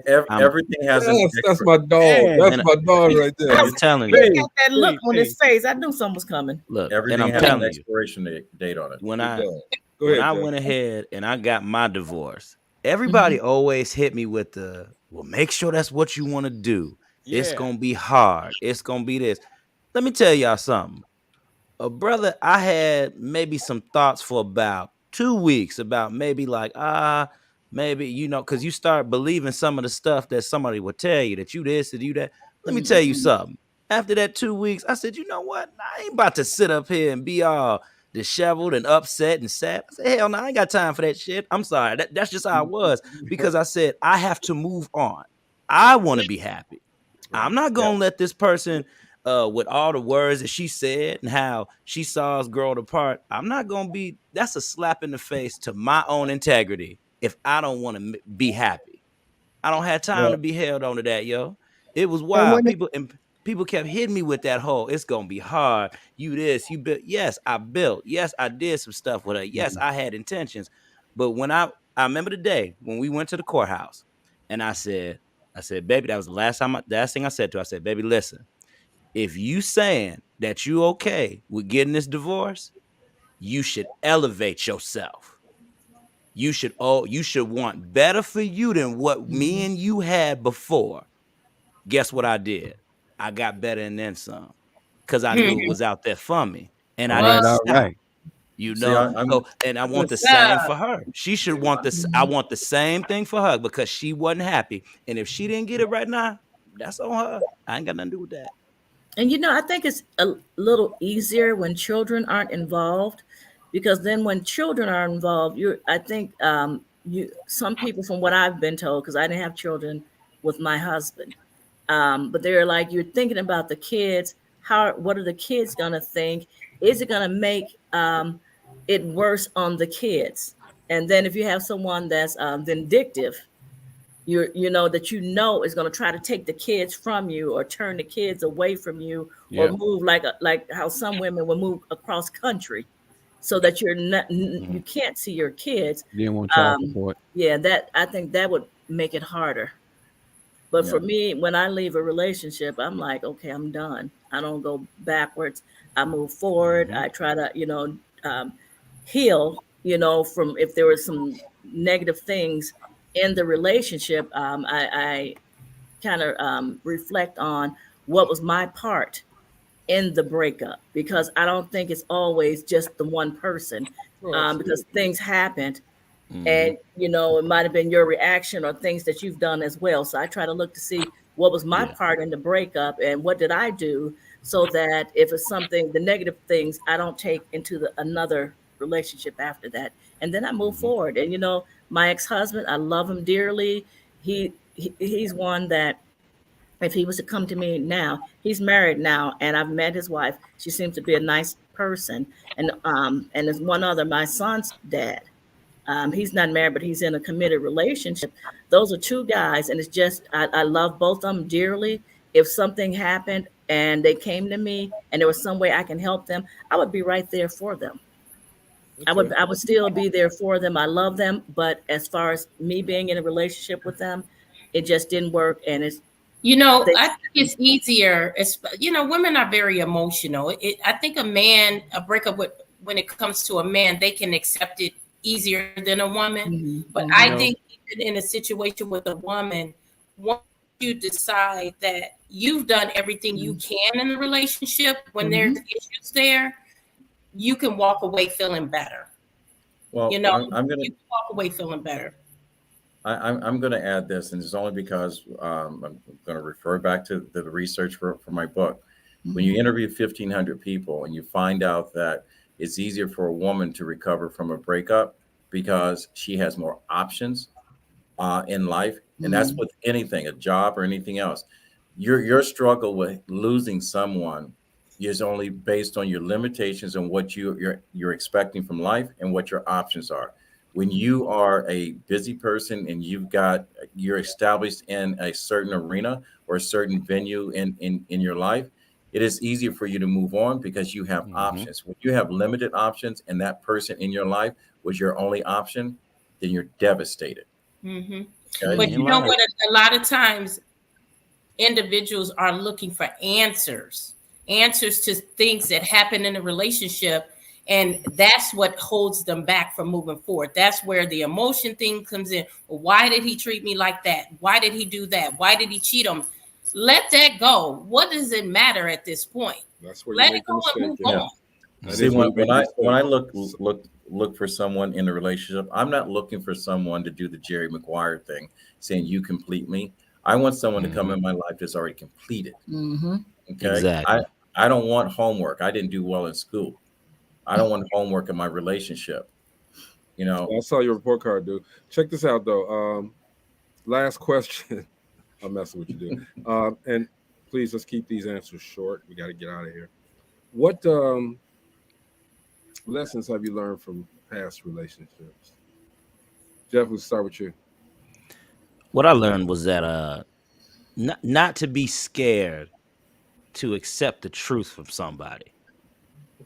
everything has. That's my dog. That's my dog right there. I'm telling you. Got that look on his face. I knew something was coming. Look, everything and I'm has telling an expiration date on it. When I went ahead and I got my divorce, everybody always hit me with well, make sure that's what you want to do. Yeah. It's gonna be hard. It's gonna be this. Let me tell y'all something. Brother, I had maybe some thoughts for about 2 weeks about maybe like, maybe, you know, because you start believing some of the stuff that somebody would tell you, that you this and you that. Let me tell you something. After that 2 weeks, I said, you know what? I ain't about to sit up here and be all disheveled and upset and sad. I said, hell no, I ain't got time for that shit. I'm sorry. That's just how I was, because I said, I have to move on. I want to be happy. I'm not going to let this person... with all the words that she said and how she saw us grow apart, I'm not going to be, that's a slap in the face to my own integrity if I don't want to be happy. I don't have time to be held on to that, yo. It was wild. People kept hitting me with that whole, it's going to be hard. You this, you built. Yes, I built. Yes, I did some stuff with her. Yes, I had intentions. But when I remember the day when we went to the courthouse and I said, baby, that was the last thing I said to her. I said, baby, listen. If you saying that you okay with getting this divorce, you should elevate yourself. You should want better for you than what me and you had before. Guess what I did? I got better and then some, because I knew it was out there for me, and I didn't stop. You See, know, I'm so and I want the What's same up? for her. She should want this. I want the same thing for her because she wasn't happy, and if she didn't get it right now, that's on her. I ain't got nothing to do with that. And I think it's a little easier when children aren't involved, because then when children are involved, I think some people, from what I've been told, because I didn't have children with my husband, but they're like, you're thinking about the kids. What are the kids gonna think? Is it gonna make it worse on the kids? And then if you have someone that's vindictive, that is going to try to take the kids from you or turn the kids away from you, or Yeah. move like how some women will move across country so that you can't see your kids. Didn't want child support. Yeah, that I think that would make it harder. But Yeah. for me, when I leave a relationship, I'm like, okay, I'm done. I don't go backwards. I move forward. I try to, heal, from if there were some negative things in the relationship. I kind of reflect on what was my part in the breakup, because I don't think it's always just the one person, because things happened. And it might have been your reaction or things that you've done as well. So I try to look to see what was my part in the breakup and what did I do, so that if it's something, the negative things, I don't take into another relationship after that. And then I move forward. And my ex-husband, I love him dearly. He's one that, if he was to come to me now, he's married now, and I've met his wife. She seems to be a nice person. And there's one other, my son's dad. He's not married, but he's in a committed relationship. Those are two guys, and it's just I love both of them dearly. If something happened and they came to me and there was some way I can help them, I would be right there for them. I would still be there for them. I love them, but as far as me being in a relationship with them, it just didn't work. And I think it's easier. Women are very emotional. I think a breakup when it comes to a man, they can accept it easier than a woman. But I think even in a situation with a woman, once you decide that you've done everything you can in the relationship, when there's issues there, you can walk away feeling better. Well, you can walk away feeling better. I'm going to add this, and it's only because I'm going to refer back to the research for my book. When you interview 1,500 people and you find out that it's easier for a woman to recover from a breakup because she has more options in life, and that's with anything, a job or anything else. Your struggle with losing someone is only based on your limitations and what you're expecting from life and what your options are. When you are a busy person and you're established in a certain arena or a certain venue in your life, it is easier for you to move on because you have options. When you have limited options and that person in your life was your only option, then you're devastated. Okay? But you know what? A lot of times individuals are looking for answers to things that happen in a relationship. And that's what holds them back from moving forward. That's where the emotion thing comes in. Well, why did he treat me like that? Why did he do that? Why did he cheat on me? Let that go. What does it matter at this point? That's where let it go and move on. See, when I look for someone in a relationship, I'm not looking for someone to do the Jerry Maguire thing, saying you complete me. I want someone to come in my life that's already completed. Okay. Exactly. I don't want homework. I didn't do well in school. I don't want homework in my relationship. I saw your report card, dude. Check this out, though. Last question. I'm messing with you, dude. And please, let's keep these answers short. We got to get out of here. What lessons have you learned from past relationships? Jeff, we'll start with you. What I learned was that not to be scared to accept the truth from somebody.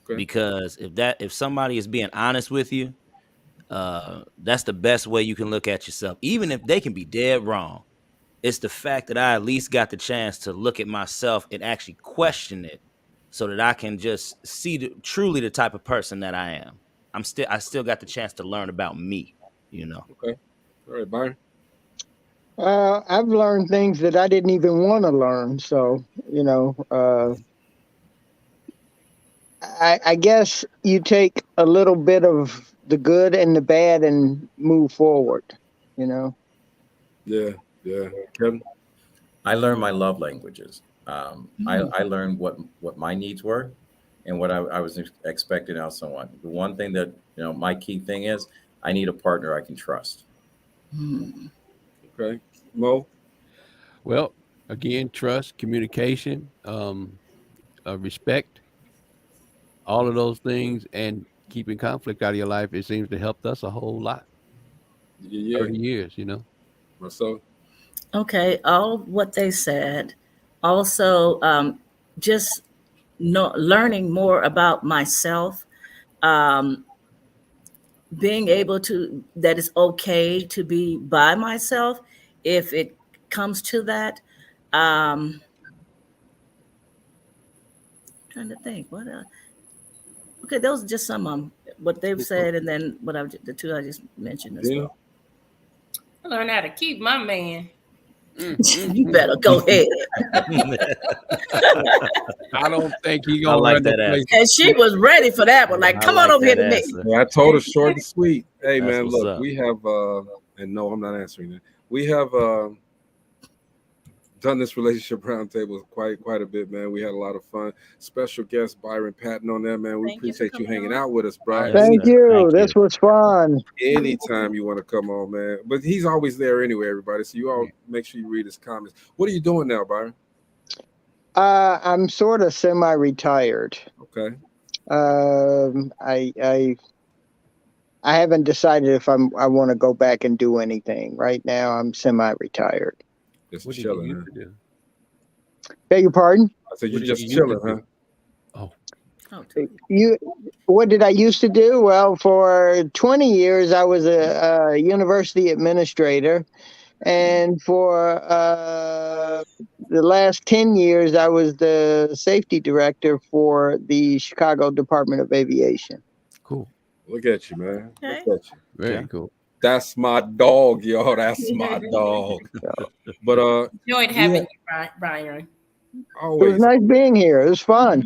Okay. Because if somebody is being honest with you, that's the best way you can look at yourself. Even if they can be dead wrong, it's the fact that I at least got the chance to look at myself and actually question it, so that I can just see truly the type of person that I am. I still got the chance to learn about me. Okay. All right, Byron. I've learned things that I didn't even want to learn. So, I guess you take a little bit of the good and the bad and move forward, you know? Yeah. Kevin? I learned my love languages. I learned what my needs were and what I was expecting out of someone. The one thing that, my key thing is I need a partner I can trust. Okay. Mo? Well, again, trust, communication, respect, all of those things, and keeping conflict out of your life, it seems to help us a whole lot. Yeah. 30 years, Marcel? Okay, all what they said. Also, just learning more about myself. Um, being able to that it's okay to be by myself if it comes to that. Trying to think what okay, those are just some of them, what they've said, and then the two I just mentioned as well. I learned how to keep my man. You better go ahead. I don't think he I gonna like run that the place. And she was ready for that one. Like, I come like on over here that to me. answer. Yeah, I told her short and sweet. Hey, That's man, what's look, up. we have, and no, I'm not answering that. We have done this relationship roundtable quite a bit, man. We had a lot of fun. Special guest Byron Patton on there, man. We Thank you for appreciate you coming hanging on. out with us, bro. Yes, Thank sir. you. Thank This was fun. Anytime you want to come on, man. But he's always there anyway, everybody. So you all make sure you read his comments. What are you doing now, Byron? I'm sort of semi-retired. Okay. I haven't decided if I want to go back and do anything. Right now, I'm semi-retired. Just What did you chilling, used huh? to do? Beg your pardon? I said What you're did just you used to chilling, do? huh? What did I used to do? Well, for 20 years, I was a university administrator. And for the last 10 years, I was the safety director for the Chicago Department of Aviation. Cool. Look at you, man. Okay. Look at you. Very cool. That's my dog, y'all. That's my dog. But Enjoyed having you, Byron. It always, was nice being here. It was fun.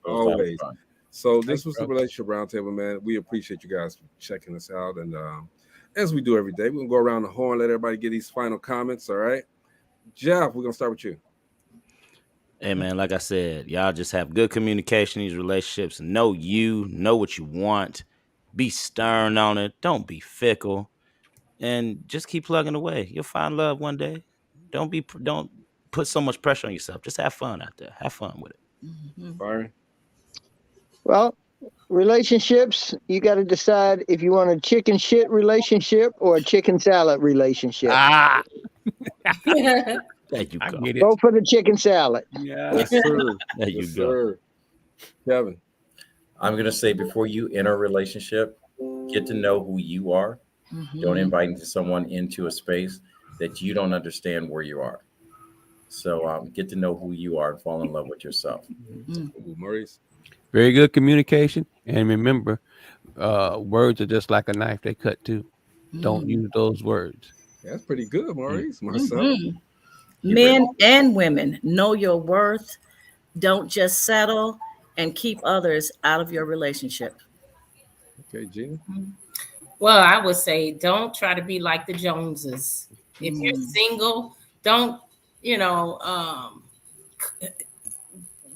always. So this Thanks, was bro. the Relationship Roundtable, man. We appreciate you guys for checking us out. And as we do every day, we're going to go around the horn, let everybody get these final comments, all right? Jeff, we're going to start with you. Hey man, like I said, y'all just have good communication in these relationships. Know what you want. Be stern on it. Don't be fickle, and just keep plugging away. You'll find love one day. Don't put so much pressure on yourself. Just have fun out there. Have fun with it. Byron? Well, relationships, you got to decide if you want a chicken shit relationship or a chicken salad relationship. There you go. Go for the chicken salad. Yes, sir. There you Yes, go. sir. Kevin? I'm going to say before you enter a relationship, get to know who you are. Don't invite someone into a space that you don't understand where you are. So get to know who you are and fall in love with yourself. Maurice? Very good communication. And remember, words are just like a knife. They cut too. Don't use those words. That's pretty good, Maurice. Myself. Men and women, know your worth. Don't just settle, and keep others out of your relationship. Okay, Gina? Well, I would say don't try to be like the Joneses. If you're single, don't,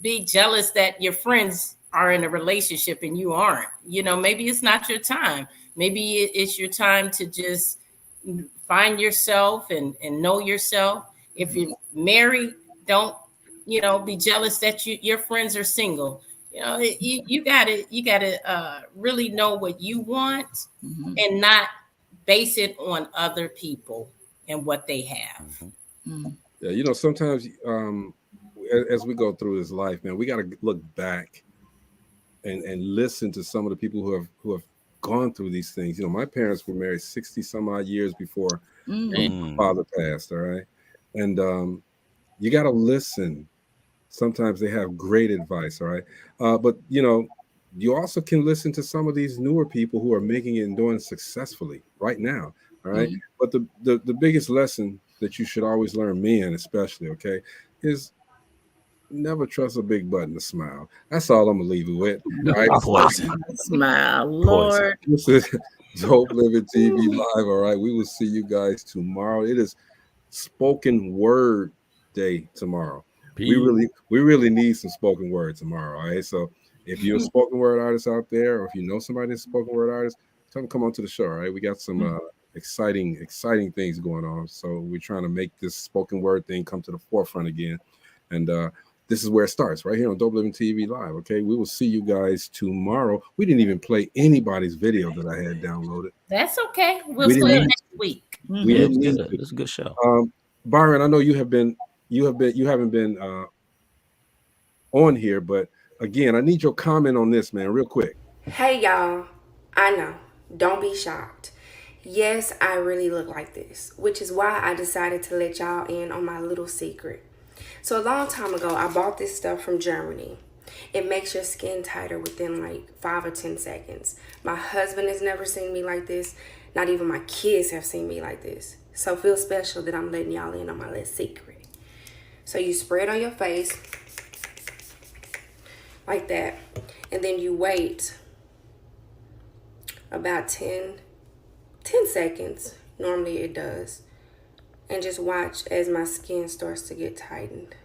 be jealous that your friends are in a relationship and you aren't. Maybe it's not your time. Maybe it's your time to just find yourself and know yourself. If you're married, don't, be jealous that your friends are single. You gotta really know what you want and not base it on other people and what they have. Yeah, sometimes as we go through this life, man, we got to look back and listen to some of the people who have gone through these things. My parents were married 60 some odd years before my father passed. All right. And you got to listen. Sometimes they have great advice. All right. But you also can listen to some of these newer people who are making it and doing successfully right now. All right. But the biggest lesson that you should always learn, men especially, okay, is never trust a big button to smile. That's all I'm gonna leave you with. All right. Poison. Smile, Lord. This is Dope Living TV Live. All right. We will see you guys tomorrow. It is spoken word day tomorrow. We really need some spoken word tomorrow. All right. So if you're a spoken word artist out there, or if you know somebody that's a spoken word artist, tell them come on to the show. All right. We got some exciting things going on. So we're trying to make this spoken word thing come to the forefront again. And this is where it starts, right here on Dope Living TV Live. Okay, we will see you guys tomorrow. We didn't even play anybody's video that I had downloaded. That's okay. We'll play it next week. It's a good show. Byron, I know you haven't been on here, but again, I need your comment on this, man, real quick. Hey y'all, I know. Don't be shocked. Yes, I really look like this, which is why I decided to let y'all in on my little secret. So a long time ago, I bought this stuff from Germany. It makes your skin tighter within like 5 or 10 seconds. My husband has never seen me like this. Not even my kids have seen me like this. So feel special that I'm letting y'all in on my little secret. So you spray it on your face like that. And then you wait about 10 seconds. Normally it does. And just watch as my skin starts to get tightened.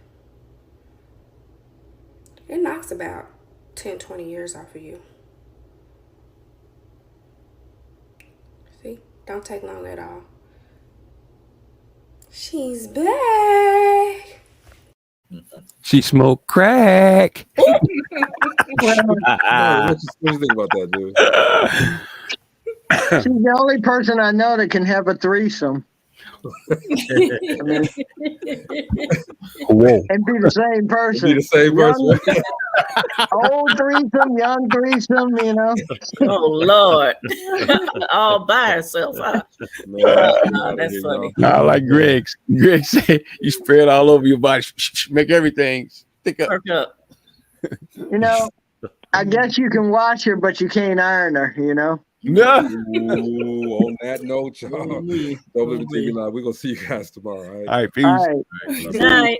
It knocks about 10, 20 years off of you. See? Don't take long at all. She's back. She smoked crack. What you think about that, dude? She's the only person I know that can have a threesome. Whoa. And be the same person. Be the same person. Old threesome, young threesome, you know. Oh Lord. All by herself. Huh? That's funny. I like Greg's. Greg said you spray it all over your body. Make everything stick up. Perk up. You know, I guess you can wash her, but you can't iron her, you know. No. Ooh, on that note, y'all. Dope Living TV Live. We're gonna see you guys tomorrow. All right. All right, peace. All right. Good night.